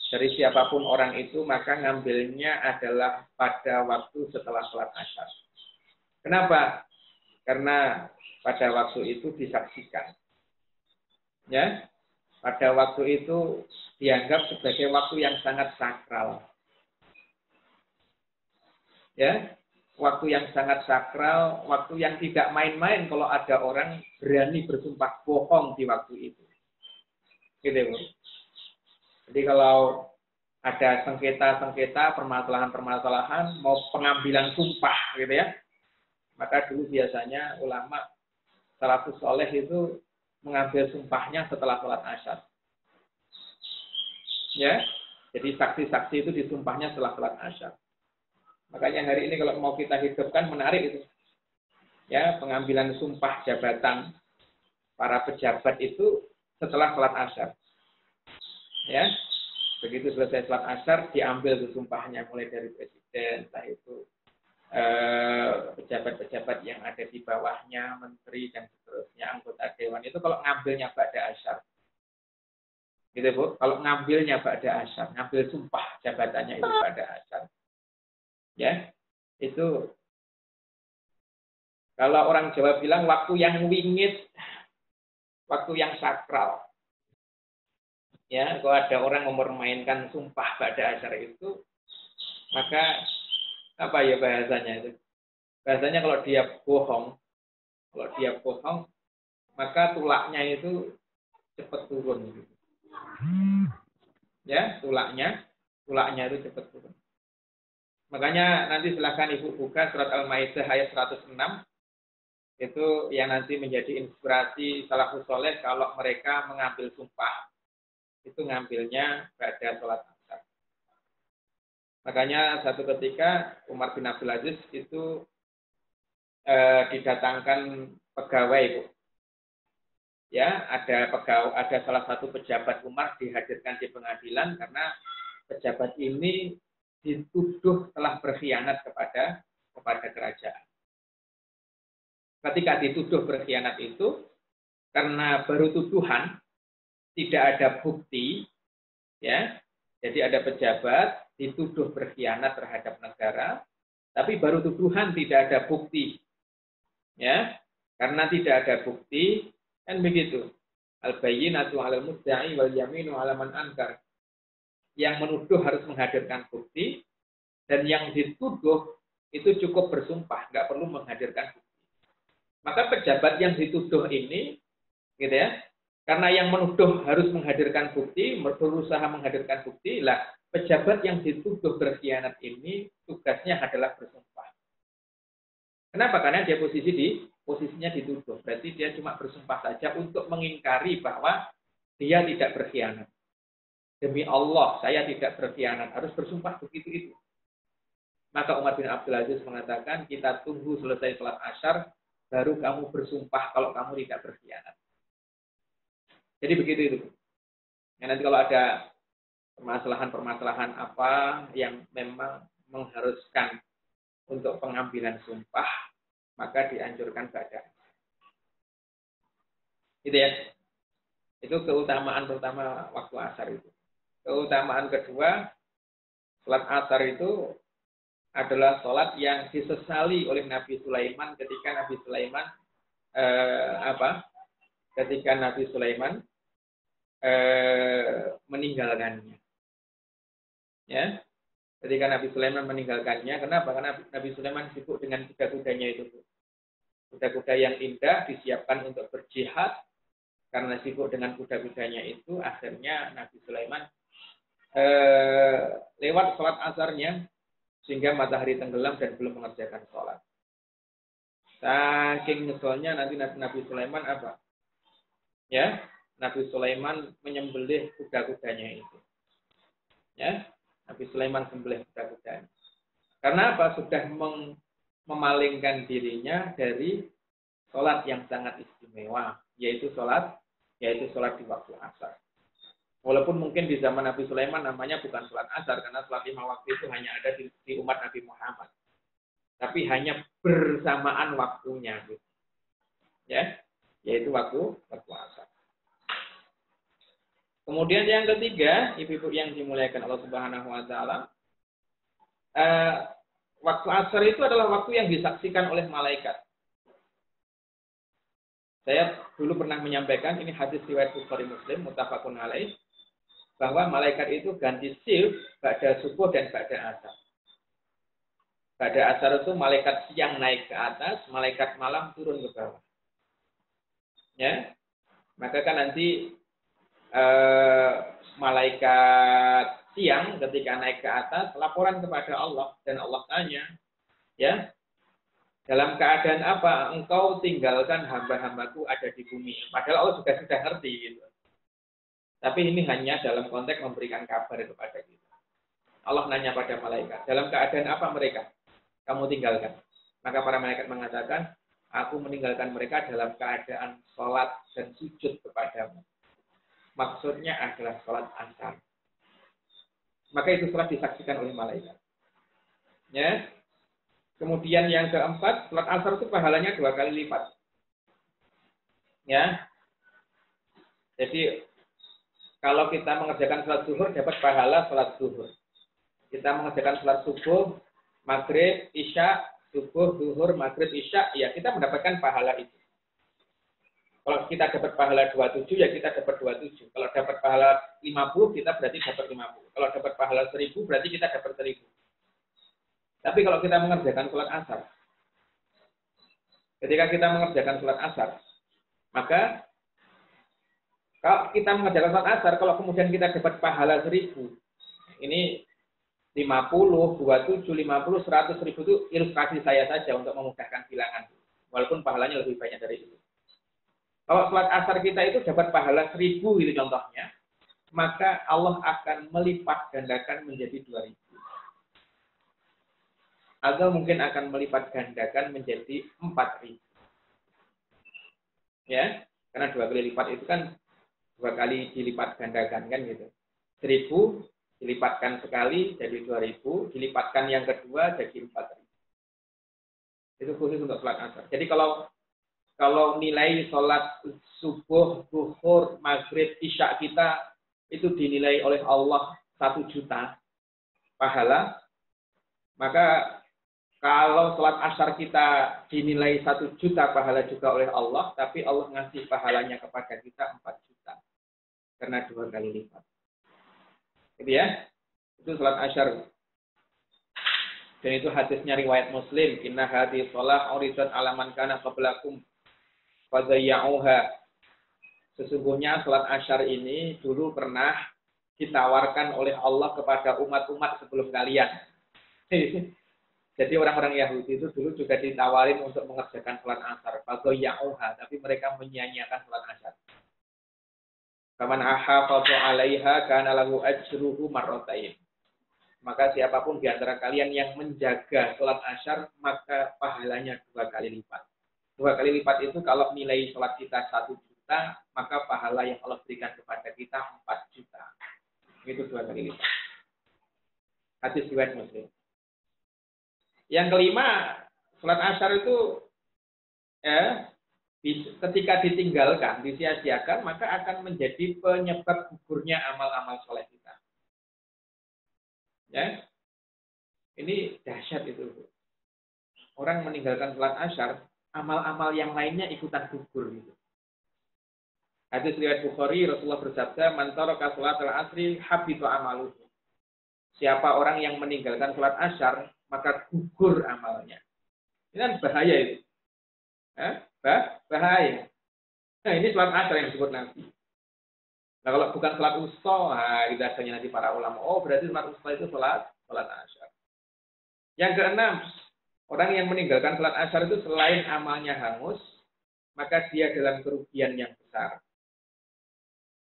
dari siapapun orang itu, maka ngambilnya adalah pada waktu setelah sholat asar. Kenapa? Karena pada waktu itu disaksikan. Ya, pada waktu itu dianggap sebagai waktu yang sangat sakral. Ya, waktu yang sangat sakral, waktu yang tidak main-main kalau ada orang berani bersumpah bohong di waktu itu. Gitu, Bu. Jadi kalau ada sengketa-sengketa, permasalahan-permasalahan, mau pengambilan sumpah gitu ya, maka dulu biasanya ulama salafus soleh itu mengambil sumpahnya setelah sholat asyar. Ya, jadi saksi-saksi itu disumpahnya setelah sholat asyar. Makanya hari ini kalau mau kita hidupkan menarik itu. Ya, pengambilan sumpah jabatan para pejabat itu setelah sholat asyar. Ya, begitu selesai sholat asyar diambil sumpahnya mulai dari presiden, entah itu pejabat-pejabat yang ada di bawahnya, menteri dan seterusnya, anggota dewan itu kalau ngambilnya ba'da asyar. Gitu Bu, kalau ngambilnya ba'da asyar, ngambil sumpah jabatannya itu ba'da asyar. Ya, itu kalau orang Jawa bilang waktu yang wingit, waktu yang sakral. Ya, kalau ada orang mempermainkan sumpah ba'da asyar itu, maka apa ya bahasanya itu? Bahasanya kalau dia bohong, maka tulaknya itu cepat turun. Gitu. Ya, tulaknya itu cepat turun. Makanya nanti silakan Ibu buka surat Al-Maidah ayat 106. Itu yang nanti menjadi inspirasi salafus soleh kalau mereka mengambil sumpah. Itu ngambilnya pada sholat asar. Makanya satu ketika Umar bin Abdul Aziz itu didatangkan pegawai, Bu. Ya, ada salah satu pejabat Umar dihadirkan di pengadilan karena pejabat ini dituduh telah berkhianat kepada kerajaan. Ketika dituduh berkhianat itu, karena baru tuduhan, tidak ada bukti, ya. Jadi ada pejabat dituduh berkhianat terhadap negara, tapi baru tuduhan tidak ada bukti, ya. Karena tidak ada bukti, kan begitu. Al-bayyinatu 'alal mudda'i wal yaminu 'ala man ankar. Yang menuduh harus menghadirkan bukti, dan yang dituduh itu cukup bersumpah, nggak perlu menghadirkan bukti. Maka pejabat yang dituduh ini, gitu ya, karena yang menuduh harus menghadirkan bukti, berusaha menghadirkan bukti, lah pejabat yang dituduh berkhianat ini tugasnya adalah bersumpah. Kenapa? Karena dia posisinya dituduh. Berarti dia cuma bersumpah saja untuk mengingkari bahwa dia tidak berkhianat. Demi Allah, saya tidak berkhianat. Harus bersumpah begitu itu. Maka Umar bin Abdul Aziz mengatakan, kita tunggu selesai sholat asyar, baru kamu bersumpah kalau kamu tidak berkhianat. Jadi begitu itu. Ya, nanti kalau ada permasalahan-permasalahan apa yang memang mengharuskan untuk pengambilan sumpah, maka dianjurkan baca. Gitu ya. Itu keutamaan pertama waktu asar itu. Keutamaan kedua, sholat asar itu adalah sholat yang disesali oleh Nabi Sulaiman ketika Nabi Sulaiman meninggalkannya. Ya, ketika Nabi Sulaiman meninggalkannya, kenapa? Karena Nabi Sulaiman sibuk dengan kuda-kudanya itu. Kuda-kuda yang indah disiapkan untuk berjihad, karena sibuk dengan kuda-kudanya itu, akhirnya Nabi Sulaiman lewat sholat asarnya, sehingga matahari tenggelam dan belum mengerjakan sholat. Saking nyeselnya nanti Nabi Sulaiman apa? Ya, Nabi Sulaiman menyembelih kuda-kudanya itu. Ya, Nabi Sulaiman sembelih kuda-kudanya. Karena apa? Sudah memalingkan dirinya dari sholat yang sangat istimewa, yaitu sholat di waktu asar. Walaupun mungkin di zaman Nabi Sulaiman namanya bukan sholat asar, karena sholat 5 waktu itu hanya ada di umat Nabi Muhammad. Tapi hanya bersamaan waktunya. Gitu. Ya, yaitu waktu asar. Kemudian yang ketiga, ibu-ibu yang dimuliakan Allah Subhanahu wa taala, waktu asar itu adalah waktu yang disaksikan oleh malaikat. Saya dulu pernah menyampaikan, ini hadis riwayat Bukhari Muslim, muttafaqun alaih, bahwa malaikat itu ganti shift pada subuh dan pada asar. Pada asar itu malaikat siang naik ke atas, malaikat malam turun ke bawah. Ya, maka kan nanti malaikat siang ketika naik ke atas laporan kepada Allah dan Allah tanya, ya, dalam keadaan apa engkau tinggalkan hamba-hambaku ada di bumi? Padahal Allah juga sudah ngerti gitu. Tapi ini hanya dalam konteks memberikan kabar kepada kita. Allah nanya pada malaikat, dalam keadaan apa mereka kamu tinggalkan? Maka para malaikat mengatakan, aku meninggalkan mereka dalam keadaan sholat dan sujud kepadamu. Maksudnya adalah sholat asar. Maka itu telah disaksikan oleh malaikat. Ya. Kemudian yang keempat, sholat asar itu pahalanya 2 kali lipat. Ya. Jadi kalau kita mengerjakan sholat zuhur dapat pahala sholat zuhur. Kita mengerjakan sholat subuh, maghrib, isya, subuh, zuhur, maghrib, isya, ya kita mendapatkan pahala itu. Kalau kita dapat pahala 27, ya kita dapat 27. Kalau dapat pahala 50, kita berarti dapat 50. Kalau dapat pahala 1000, berarti kita dapat 1000. Tapi kalau kita mengerjakan sholat asar, ketika kita mengerjakan sholat asar, maka kalau kita mengerjakan sholat asar, kalau kemudian kita dapat pahala 1000, ini 50, 27, 50, 100, 1000 itu ilustrasi saya saja untuk memudahkan bilangan. Walaupun pahalanya lebih banyak dari itu. Kalau sholat asar kita itu dapat pahala 1000 itu contohnya, maka Allah akan melipat gandakan menjadi 2000. Atau mungkin akan melipat gandakan menjadi 4000. Ya, karena 2 kali lipat itu kan 2 kali dilipat gandakan kan gitu. 1000 dilipatkan sekali jadi 2000, dilipatkan yang kedua jadi 4000. Itu khusus untuk sholat asar. Jadi kalau nilai sholat subuh, zuhur, maghrib, isya kita itu dinilai oleh Allah 1 juta pahala, maka kalau sholat asar kita dinilai 1 juta pahala juga oleh Allah, tapi Allah ngasih pahalanya kepada kita 4 juta. Karena 2 kali lipat. Gitu ya. Itu sholat asar. Dan itu hadisnya riwayat Muslim. Inna hadhihi shalah uridat ala man kana qablakum fadayya'uha. Sesungguhnya sholat asar ini dulu pernah ditawarkan oleh Allah kepada umat-umat sebelum kalian. Jadi orang-orang Yahudi itu dulu juga ditawarin untuk mengerjakan sholat asar. Fadayya'uha. Tapi mereka menyia-nyiakan sholat asar. Faman ahafadhu 'alaiha kana lahu ajruhu marratain. Maka siapapun di antara kalian yang menjaga sholat asar, maka pahalanya 2 kali lipat. 2 kali lipat itu kalau nilai sholat kita 1 juta, maka pahala yang Allah berikan kepada kita 4 juta. Itu 2 kali lipat. Hadis riwayat Muslim. Yang kelima, sholat asar itu ketika ditinggalkan, disia-siakan, maka akan menjadi penyebab gugurnya amal-amal soleh kita. Ya, ini dahsyat itu. Orang meninggalkan sholat asar, amal-amal yang lainnya ikutan gugur gitu. Hadis riwayat Bukhari, Rasulullah bersabda, "Man taraka sholatal asri habita amaluhu." Siapa orang yang meninggalkan sholat asar, maka gugur amalnya. Ini kan bahaya itu. Bahaya. Nah, ini sholat asar yang disebut Nabi. Nah, kalau bukan sholat wusta, kita tanya nanti para ulama, oh berarti sholat wusta itu sholat asar. Yang keenam, orang yang meninggalkan sholat asar itu selain amalnya hangus, maka dia dalam kerugian yang besar.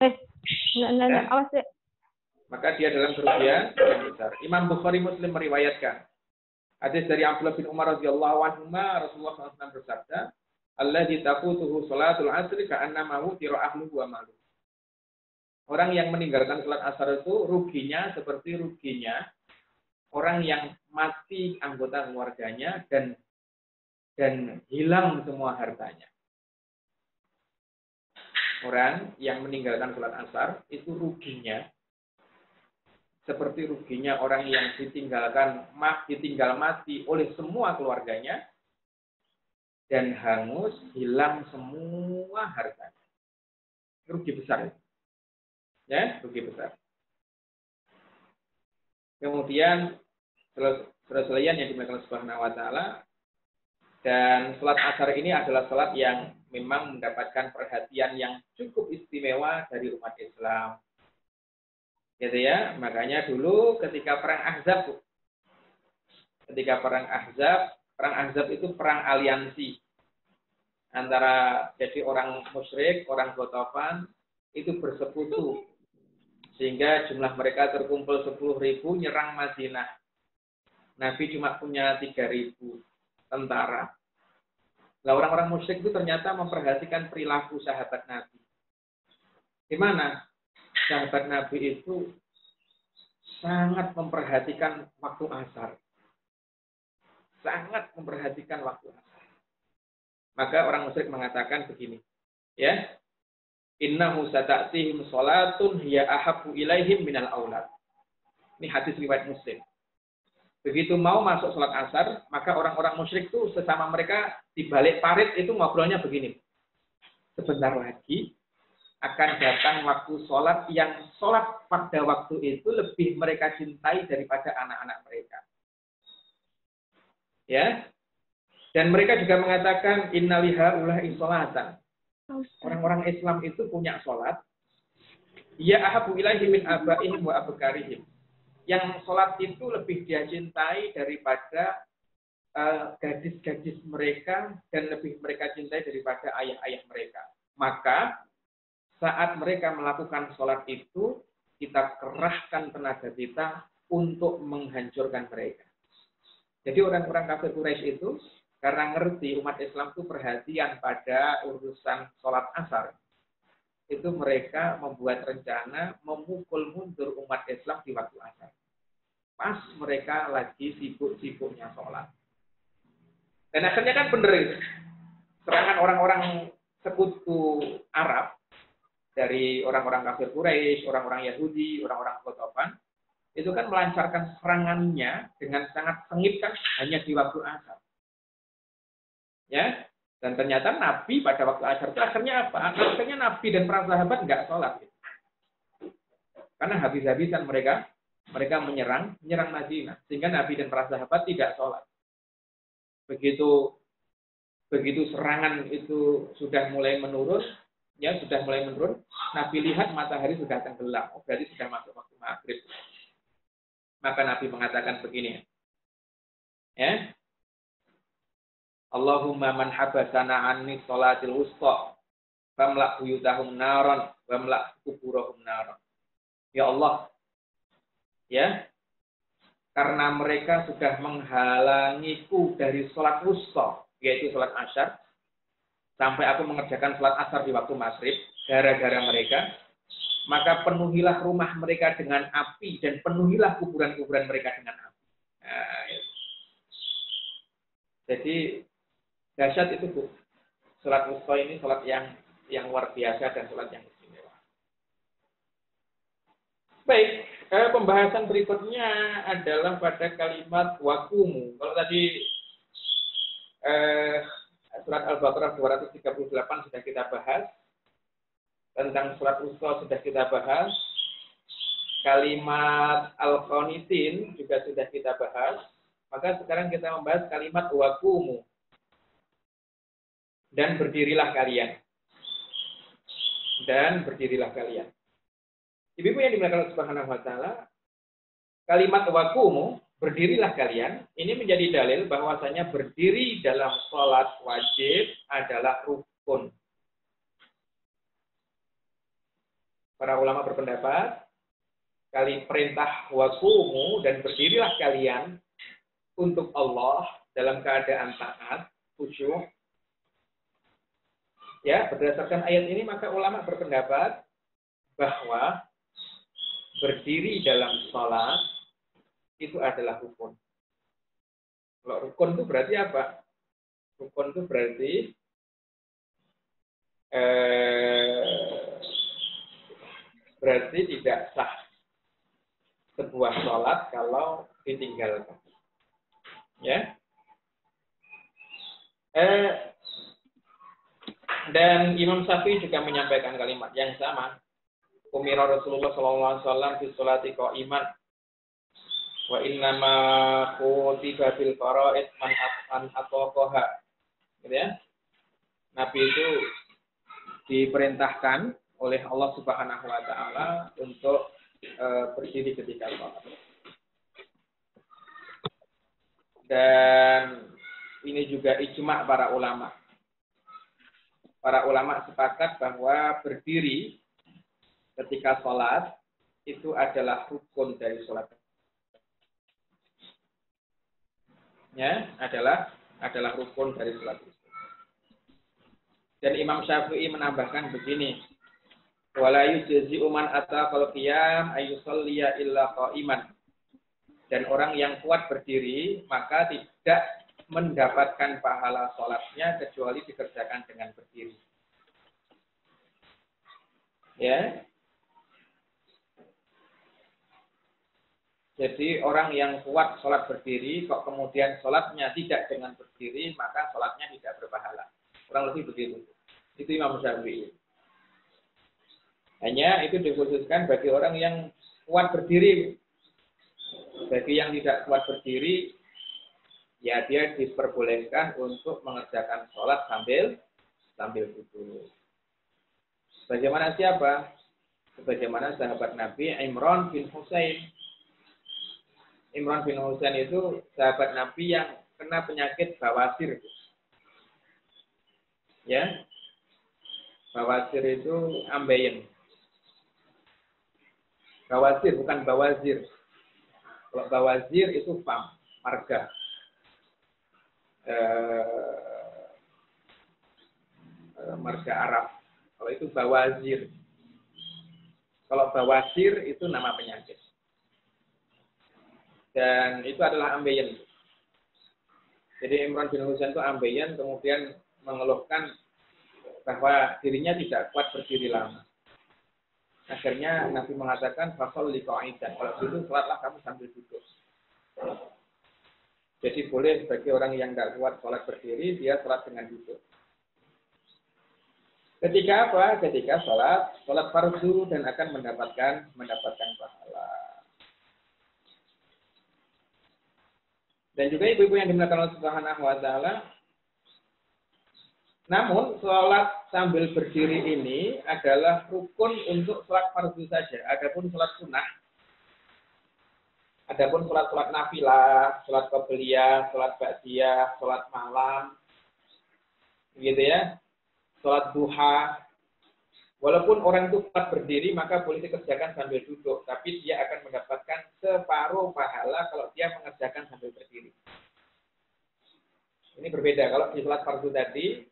Awas deh. Maka dia dalam kerugian yang besar. Imam Bukhari Muslim meriwayatkan hadis dari Abdullah bin Umar radhiyallahu anhu, Rasulullah SAW bersabda, "Alladzi taqutuhu sholatul asri ka'annama wutira ahluhu wa maluhu." Orang yang meninggalkan sholat asar itu ruginya seperti ruginya orang yang mati anggota keluarganya dan hilang semua hartanya. Orang yang meninggalkan sholat asar itu ruginya seperti ruginya orang yang ditinggal mati oleh semua keluarganya dan hangus, hilang semua hartanya. Rugi besar. Ya, rugi besar. Kemudian selesaian yang dimaksud Subhanahu wa taala, dan salat asar ini adalah salat yang memang mendapatkan perhatian yang cukup istimewa dari umat Islam. Gitu ya. Makanya dulu ketika perang Ahzab, perang Ahzab itu perang aliansi antara jadi orang musyrik, orang Ghatafan itu bersekutu sehingga jumlah mereka terkumpul 10.000 nyerang Madinah. Nabi cuma punya 3.000 tentara. Nah, orang-orang musyrik itu ternyata memperhatikan perilaku sahabat Nabi. Gimana? Sahabat Nabi itu sangat memperhatikan waktu asar. Sangat memperhatikan waktu asar. Maka orang musyrik mengatakan begini, ya, innahu sata'tihim sholatun hiya ahabbu ilaihim minal aulad. Ini hadis riwayat Muslim. Begitu mau masuk sholat asar, maka orang-orang musyrik itu sesama mereka di balik parit itu ngobrolnya begini. Sebentar lagi akan datang waktu sholat yang sholat pada waktu itu lebih mereka cintai daripada anak-anak mereka. Ya, dan mereka juga mengatakan innaliha ulahi sholatan. Orang-orang Islam itu punya sholat. Ya ahabu ilahi min abaihim wa abakarihim. Yang sholat itu lebih dia cintai daripada gadis-gadis mereka dan lebih mereka cintai daripada ayah-ayah mereka. Maka saat mereka melakukan sholat itu, kita kerahkan tenaga kita untuk menghancurkan mereka. Jadi orang-orang kafir Quraisy itu karena ngerti umat Islam itu perhatian pada urusan sholat asar, itu mereka membuat rencana memukul mundur umat Islam di waktu asar. Pas mereka lagi sibuk-sibuknya sholat. Dan akhirnya kan benar itu. Serangan orang-orang sekutu Arab, dari orang-orang kafir Quraisy, orang-orang Yahudi, orang-orang Ghatafan, itu kan melancarkan serangannya dengan sangat sengit kan hanya di waktu asar. Ya, dan ternyata Nabi pada waktu asar itu akhirnya apa? Akhirnya Nabi dan para sahabat nggak sholat. Karena habis-habisan mereka menyerang Madinah, sehingga Nabi dan para sahabat tidak sholat. Begitu serangan itu sudah mulai menurun, Nabi lihat matahari sudah tenggelam, berarti sudah masuk waktu maghrib. Maka Nabi mengatakan begini, ya, Allahumma man habasana anni sholatil wusta famla' buyutahum naron wamla' kuburahum naron. Ya Allah, ya, karena mereka sudah menghalangiku dari sholat wusta, yaitu sholat asyar, sampai aku mengerjakan sholat asar di waktu maghrib, gara-gara mereka, maka penuhilah rumah mereka dengan api dan penuhilah kuburan-kuburan mereka dengan api. Nah, ya. Jadi dahsyat itu Bu. Sholat wusta ini sholat yang luar biasa dan sholat yang istimewa. Baik, pembahasan berikutnya adalah pada kalimat wakumu. Kalau tadi surat Al-Baqarah 238 sudah kita bahas. Tentang surat wusta sudah kita bahas. Kalimat Al-Qanitin juga sudah kita bahas. Maka sekarang kita membahas kalimat wakumu. Dan berdirilah kalian. Ibu-ibu yang dimuliakan Allah Subhanahu wa taala, kalimat wakumu, berdirilah kalian, ini menjadi dalil bahwasanya berdiri dalam sholat wajib adalah rukun. Para ulama berpendapat, kali perintah wakumu dan berdirilah kalian untuk Allah dalam keadaan taat, khusyuk. Ya, berdasarkan ayat ini maka ulama berpendapat bahwa berdiri dalam sholat itu adalah rukun. Kalau rukun itu berarti apa? Rukun itu berarti tidak sah sebuah sholat kalau ditinggalkan. Ya. Dan Imam Syafi'i juga menyampaikan kalimat yang sama. Umira Rasulullah sallallahu alaihi wasallam fi sholati qa'iman wa innama kutiba bil fara'id man ataqaha. Gitu ya. Nabi itu diperintahkan oleh Allah Subhanahu wa taala untuk berdiri ketika sholat. Dan ini juga ijma' para ulama. Para ulama sepakat bahwa berdiri ketika sholat itu adalah rukun dari sholat. Ya, adalah rukun dari sholat. Dan Imam Syafi'i menambahkan begini, wala yujzi'u man ataqal qiyam ayyusalliya illa qa'iman. Dan orang yang kuat berdiri maka tidak mendapatkan pahala sholatnya kecuali dikerjakan dengan berdiri. Ya. Jadi orang yang kuat sholat berdiri, kok kemudian sholatnya tidak dengan berdiri, maka sholatnya tidak berpahala. Kurang lebih begitu. Itu Imam Syafi'i. Hanya itu dikhususkan bagi orang yang kuat berdiri. Bagi yang tidak kuat berdiri, ya dia diperbolehkan untuk mengerjakan sholat sambil duduk. Bagaimana siapa? Sebagaimana sahabat Nabi Imran bin Husain. Imran bin Husain itu sahabat Nabi yang kena penyakit bawasir. Ya, bawasir itu ambeien. Bawasir bukan bawazir. Kalau bawazir itu marga. Marga Arab. Kalau itu bawazir. Kalau bawasir itu nama penyakit. Dan itu adalah ambeien. Jadi Imran bin Husain itu ambeien, kemudian mengeluhkan bahwa dirinya tidak kuat berdiri lama. Akhirnya Nabi mengatakan fasholli qa'idan. Kalau gitu sholatlah kamu sambil duduk. Jadi boleh bagi orang yang tidak kuat sholat berdiri, dia sholat dengan duduk. Ketika apa? Ketika sholat fardu dan akan mendapatkan pahala. Dan juga ibu-ibu yang dimuliakan Allah Subhanahu wa taala, namun sholat sambil berdiri ini adalah rukun untuk sholat fardu saja. Adapun sholat sunnah, adapun sholat nafilah, sholat qabliyah, sholat ba'diyah, sholat malam, gitu ya, sholat duha. Walaupun orang itu kuat berdiri, maka boleh dikerjakan sambil duduk, tapi dia akan mendapatkan separuh pahala kalau dia mengerjakan sambil berdiri. Ini berbeda. Kalau di sholat fardu tadi,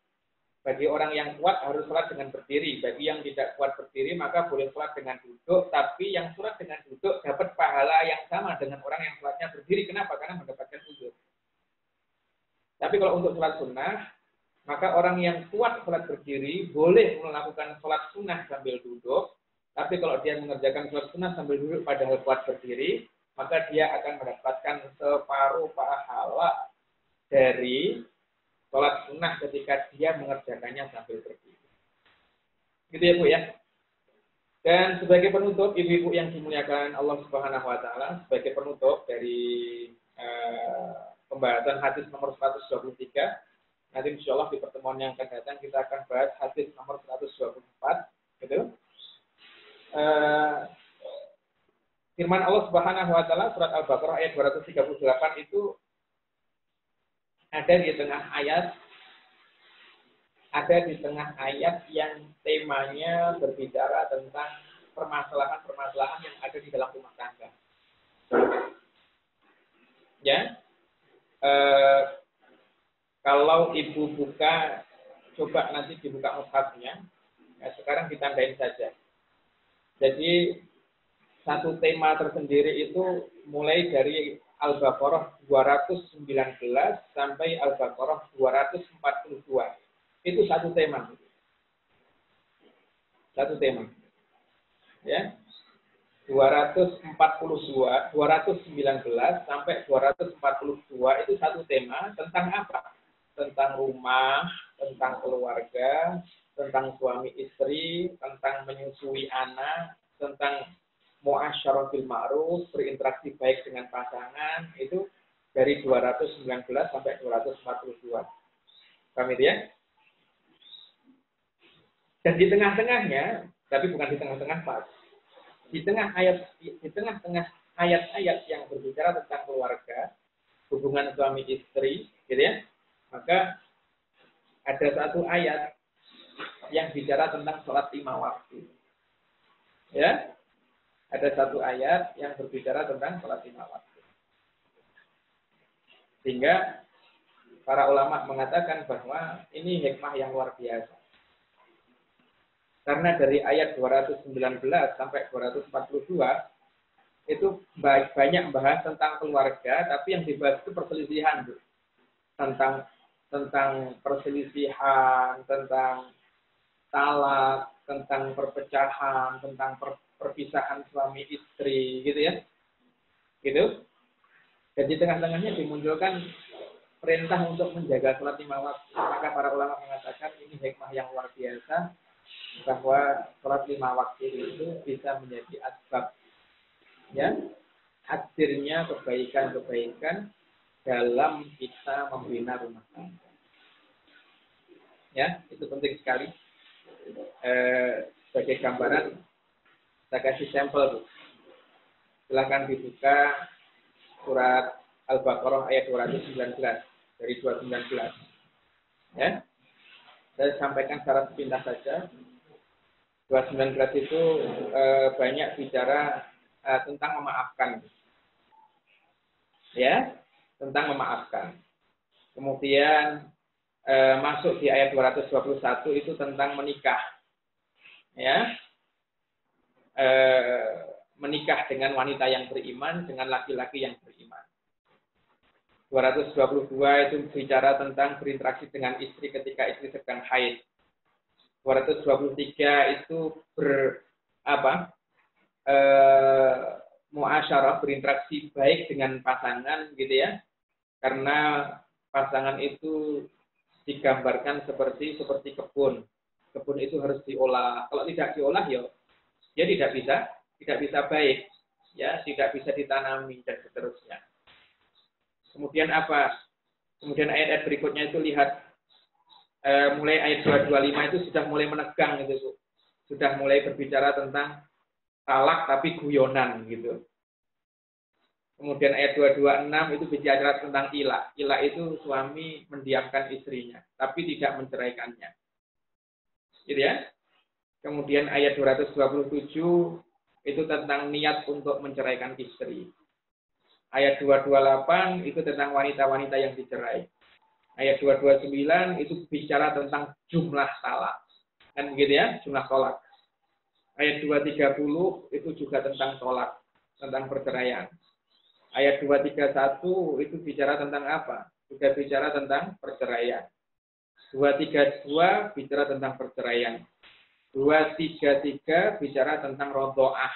bagi orang yang kuat harus sholat dengan berdiri. Bagi yang tidak kuat berdiri, maka boleh sholat dengan duduk. Tapi yang sholat dengan duduk dapat pahala yang sama dengan orang yang sholatnya berdiri. Kenapa? Karena mendapatkan uzur. Tapi kalau untuk sholat sunnah, maka orang yang kuat sholat berdiri boleh melakukan sholat sunnah sambil duduk. Tapi kalau dia mengerjakan sholat sunnah sambil duduk padahal kuat berdiri, maka dia akan mendapatkan separuh pahala dari sholat sunnah ketika dia mengerjakannya sambil berdiri. Gitu ya Bu ya. Dan sebagai penutup, ibu-ibu yang dimuliakan Allah Subhanahu wa taala, sebagai penutup dari pembahasan hadis nomor 123, nanti insyaallah di pertemuan yang akan datang kita akan bahas hadis nomor 124, gitu. Firman Allah Subhanahu wa taala surat Al-Baqarah ayat 238 itu ada di tengah ayat yang temanya berbicara tentang permasalahan-permasalahan yang ada di dalam rumah tangga. Ya, kalau ibu buka, coba nanti dibuka mushafnya. Ya, sekarang ditandain saja. Jadi satu tema tersendiri itu mulai dari Al-Baqarah 219 sampai Al-Baqarah 242. Itu satu tema. Satu tema. Ya. 219 sampai 242 itu satu tema tentang apa? Tentang rumah, tentang keluarga, tentang suami istri, tentang menyusui anak, tentang mu'asyarah bil ma'ruf, berinteraksi baik dengan pasangan, itu dari 219 sampai 242. Paham itu ya? Dan di tengah-tengahnya, tapi bukan di tengah-tengah pas. Di tengah-tengah ayat-ayat yang berbicara tentang keluarga, hubungan suami istri, gitu ya. Maka ada satu ayat yang bicara tentang sholat 5 waktu. Ya, ada satu ayat yang berbicara tentang sholat 5 waktu. Sehingga para ulama mengatakan bahwa ini hikmah yang luar biasa. Karena dari ayat 219 sampai 242 itu banyak bahas tentang keluarga, tapi yang dibahas itu perselisihan, tentang perselisihan, tentang talak, tentang perpecahan, tentang perpisahan suami istri, gitu ya, gitu. Jadi tengah-tengahnya dimunculkan perintah untuk menjaga sholat 5 waktu. Maka para ulama mengatakan ini hikmah yang luar biasa, bahwa sholat 5 waktu itu bisa menjadi asbab, ya, hadirnya kebaikan-kebaikan dalam kita membina rumah tangga. Ya, itu penting sekali. Sebagai gambaran, saya kasih sampel. Silakan dibuka surat Al-Baqarah ayat 219 dari 219. Ya, saya sampaikan secara sepintas saja. 219 itu banyak bicara tentang memaafkan. Ya, tentang memaafkan. Kemudian masuk di ayat 221 itu tentang menikah. Ya. Menikah dengan wanita yang beriman, dengan laki-laki yang beriman. 222 itu bicara tentang berinteraksi dengan istri ketika istri sedang haid. 223 itu muasyarah, berinteraksi baik dengan pasangan, gitu ya. Karena pasangan itu digambarkan seperti kebun. Kebun itu harus diolah. Kalau tidak diolah, ya dia tidak bisa baik, ya, tidak bisa ditanami dan seterusnya. Kemudian Kemudian ayat-ayat berikutnya itu lihat mulai ayat 225 itu sudah mulai menegang gitu, sudah mulai berbicara tentang talak tapi guyonan gitu. Kemudian ayat 226 itu bicara tentang ilah. Ilah itu suami mendiamkan istrinya, tapi tidak menceraikannya. Gitu ya. Kemudian ayat 227 itu tentang niat untuk menceraikan istri. Ayat 228 itu tentang wanita-wanita yang dicerai. Ayat 229 itu bicara tentang jumlah talak. Kan begitu ya, jumlah tolak. Ayat 230 itu juga tentang tolak, tentang perceraian. Ayat 231 itu bicara tentang apa? Juga bicara tentang perceraian. 232 bicara tentang perceraian. 233 bicara tentang rodoah.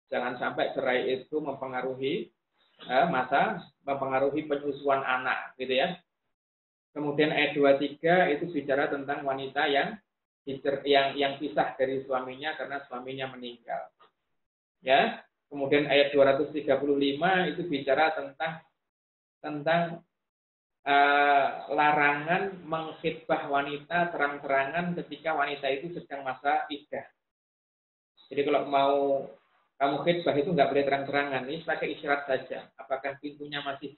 Jangan sampai cerai itu mempengaruhi mempengaruhi penyusuan anak, gitu ya. Kemudian ayat 23 itu bicara tentang wanita yang pisah dari suaminya karena suaminya meninggal. Ya. Kemudian ayat 235 itu bicara tentang larangan mengkhitbah wanita terang-terangan ketika wanita itu sedang masa iddah. Jadi kalau mau kamu khitbah itu nggak boleh terang-terangan, ini pakai isyarat saja. Apakah pintunya masih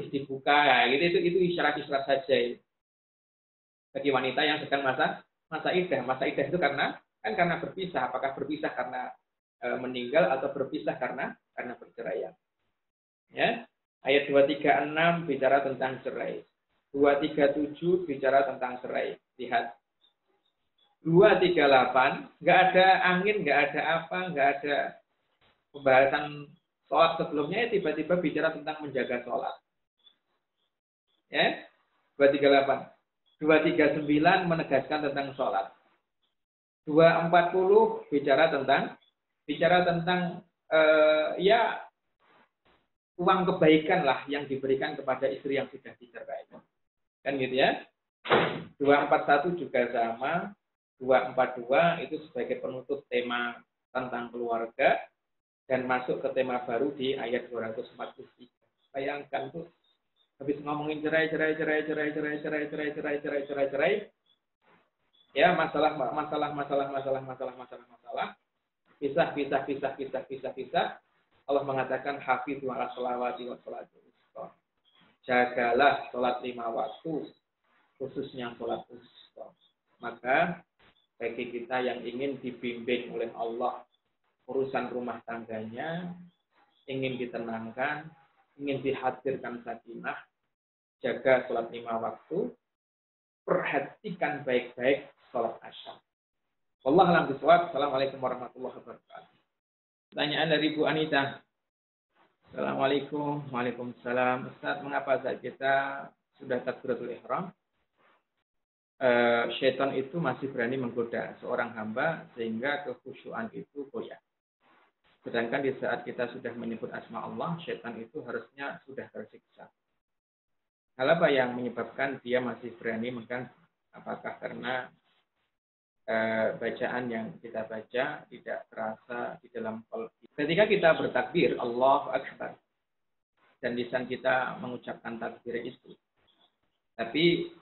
dibuka? Ya, gitu, itu isyarat-isyarat saja. Bagi wanita yang sedang masa iddah. Masa iddah itu karena berpisah. Apakah berpisah karena meninggal atau berpisah karena perceraian? Ya. Ayat 236 bicara tentang cerai. 237 bicara tentang cerai. Lihat. 238 nggak ada angin, nggak ada apa, nggak ada pembahasan sholat sebelumnya, tiba-tiba bicara tentang menjaga sholat. Ya. 238. 239 menegaskan tentang sholat. 240 bicara tentang ya, uang kebaikan lah yang diberikan kepada istri yang sudah dicerai. Kan gitu ya. 241 juga sama. 242 itu sebagai penutup tema tentang keluarga dan masuk ke tema baru di ayat 243. Bayangkan tuh, habis ngomongin cerai, Ya, masalah, kisah. Allah mengatakan hafizu ala sholawati wa sholatul wusta. Jagalah sholat 5 waktu, khususnya sholat wusta. Maka bagi kita yang ingin dibimbing oleh Allah urusan rumah tangganya, ingin ditenangkan, ingin dihadirkan sakinah, jaga sholat 5 waktu, perhatikan baik-baik sholat asyam. Wallahu a'lam bishawab. Assalamualaikum warahmatullahi wabarakatuh. Pertanyaan dari Bu Anita. Assalamualaikum. Waalaikumsalam. Ustaz, mengapa saat kita sudah takbiratul ihram, syaitan itu masih berani menggoda seorang hamba sehingga kekhusyuan itu goyah? Sedangkan di saat kita sudah menyebut asma Allah, syaitan itu harusnya sudah tersiksa. Hal apa yang menyebabkan dia masih berani mengganggu? Apakah karena bacaan yang kita baca tidak terasa di dalam qalbi? Ketika kita bertakbir Allahu Akbar dan lisan kita mengucapkan takbir itu, tapi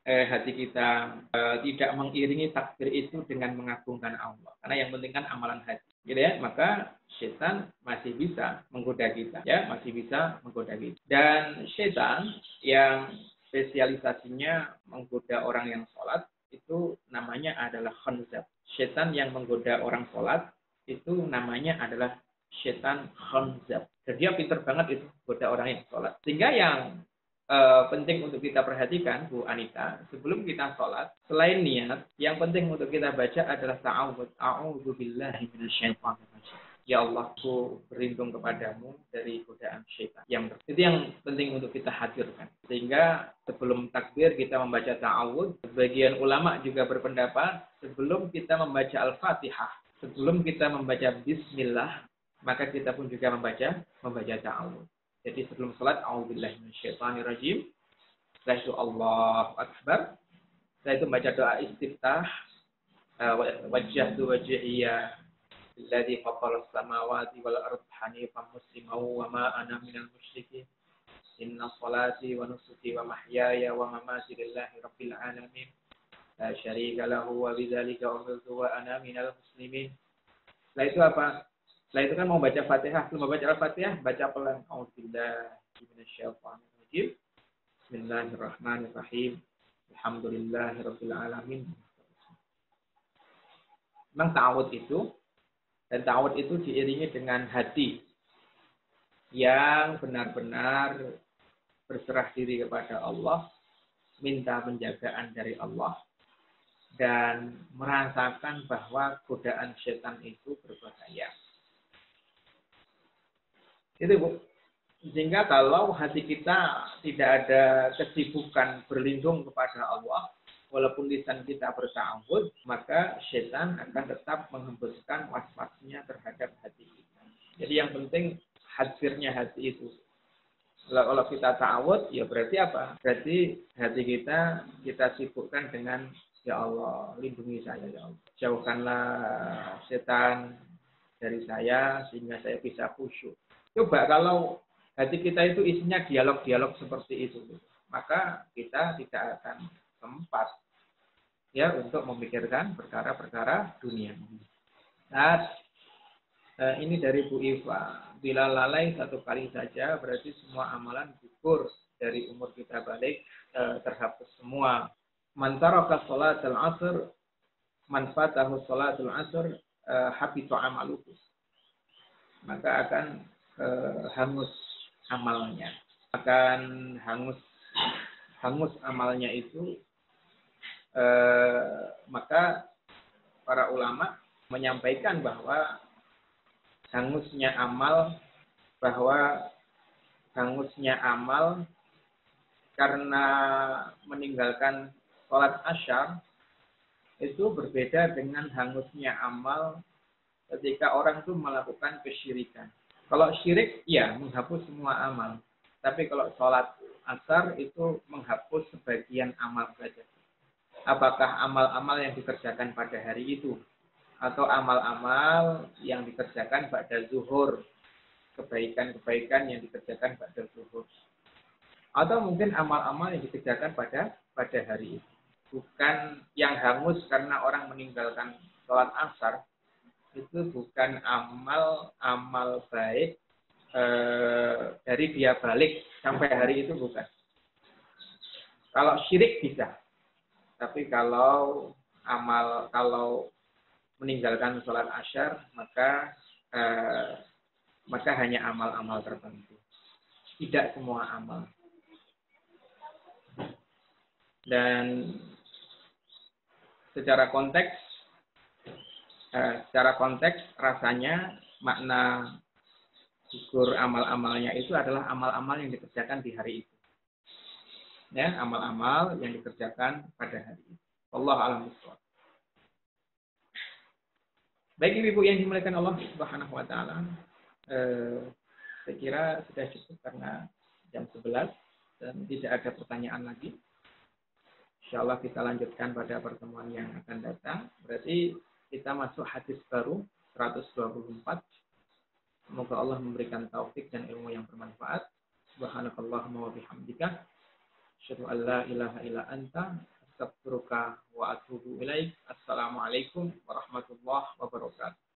hati kita tidak mengiringi takbir itu dengan mengagungkan Allah, karena yang penting kan amalan hati, gitu ya, maka setan masih bisa menggoda kita, ya, masih bisa menggoda kita. Dan setan yang spesialisasinya menggoda orang yang sholat itu namanya adalah khanzab. Setan yang menggoda orang sholat itu namanya adalah setan khanzab. Dan dia pintar banget itu goda orang yang sholat. Sehingga yang penting untuk kita perhatikan, Bu Anita, sebelum kita sholat, selain niat, yang penting untuk kita baca adalah ta'awud. A'udzubillahi minasyaitonir rajim. Ya Allah, aku berlindung kepadamu dari godaan syaitan. Itu yang penting untuk kita hadirkan. Sehingga sebelum takbir kita membaca ta'awud. Sebagian ulama juga berpendapat sebelum kita membaca Al-Fatihah, sebelum kita membaca Bismillah, maka kita pun juga membaca ta'awud. Jadi sebelum salat, a'udzubillahi minasyaitonirrajim. Setelah itu Allahu Akbar. Setelah itu membaca doa istiftah. Wajjahtu wajhiya alladzi fatara as-samawati wal ardi hanifan musliman wa ma ana minal musyrikin. Inna sholati wa nusuki wa mahyaya wa mamati lillahi rabbil alamin. La syarika lahu wa bidzalika umirtu wa ana minal muslimin. Setelah itu apa? Setelah itu kan mau baca Fatihah, sebelum membaca Al-Fatihah, baca pelan. A'udzubillahi minasyaitonir rajim. Bismillahirrahmanirrahim. Alhamdulillahirabbil alamin. Memang ta'awud itu, dan ta'awud itu diiringi dengan hati yang benar-benar berserah diri kepada Allah, minta penjagaan dari Allah, dan merasakan bahwa godaan setan itu berbahaya. Itu, Bu. Sehingga kalau hati kita tidak ada kesibukan berlindung kepada Allah, walaupun lisan kita berta'awud, maka setan akan tetap menghembuskan was-wasnya terhadap hati kita. Jadi yang penting hadirnya hati itu. Kalau kita ta'awud, ya berarti apa? Berarti hati kita sibukkan dengan, ya Allah, lindungi saya, ya Allah. Jauhkanlah setan dari saya sehingga saya bisa khusyuk. Coba kalau hati kita itu isinya dialog-dialog seperti itu, maka kita tidak akan sempat ya untuk memikirkan perkara-perkara dunia. Nah, ini dari Bu Iva. Bila lalai satu kali saja, berarti semua amalan gugur dari umur kita balik terhapus semua. Man taraka sholatul asr, man fatahu sholatul asr, habita amaluhu. Maka akan hangus amalnya. Akan hangus amalnya itu, maka para ulama menyampaikan bahwa hangusnya amal karena meninggalkan sholat asyar itu berbeda dengan hangusnya amal ketika orang itu melakukan kesyirikan. Kalau syirik, ya menghapus semua amal. Tapi kalau sholat asar itu menghapus sebagian amal saja. Apakah amal-amal yang dikerjakan pada hari itu, atau amal-amal yang dikerjakan pada zuhur, kebaikan-kebaikan yang dikerjakan pada zuhur, atau mungkin amal-amal yang dikerjakan pada hari itu. bukan yang hangus karena orang meninggalkan sholat asar, itu bukan amal baik dari dia balik sampai hari itu, bukan. Kalau syirik bisa, tapi kalau meninggalkan sholat asyar, maka hanya amal-amal tertentu, tidak semua amal. Dan secara konteks rasanya makna gugur amal-amalnya itu adalah amal-amal yang dikerjakan di hari itu. Ya, amal-amal yang dikerjakan pada hari itu. Allah a'lam bishawab. Baik Ibu yang dimuliakan Allah Subhanahu wa taala, saya kira sudah cukup karena jam 11 dan tidak ada pertanyaan lagi. Insyaallah kita lanjutkan pada pertemuan yang akan datang. Berarti kita masuk hadis baru 124. Semoga Allah memberikan taufik dan ilmu yang bermanfaat. Subhanakallahumma wa bihamdika asyhadu an la ilaha illa anta astaghfiruka wa atubu ilaik. Assalamualaikum warahmatullahi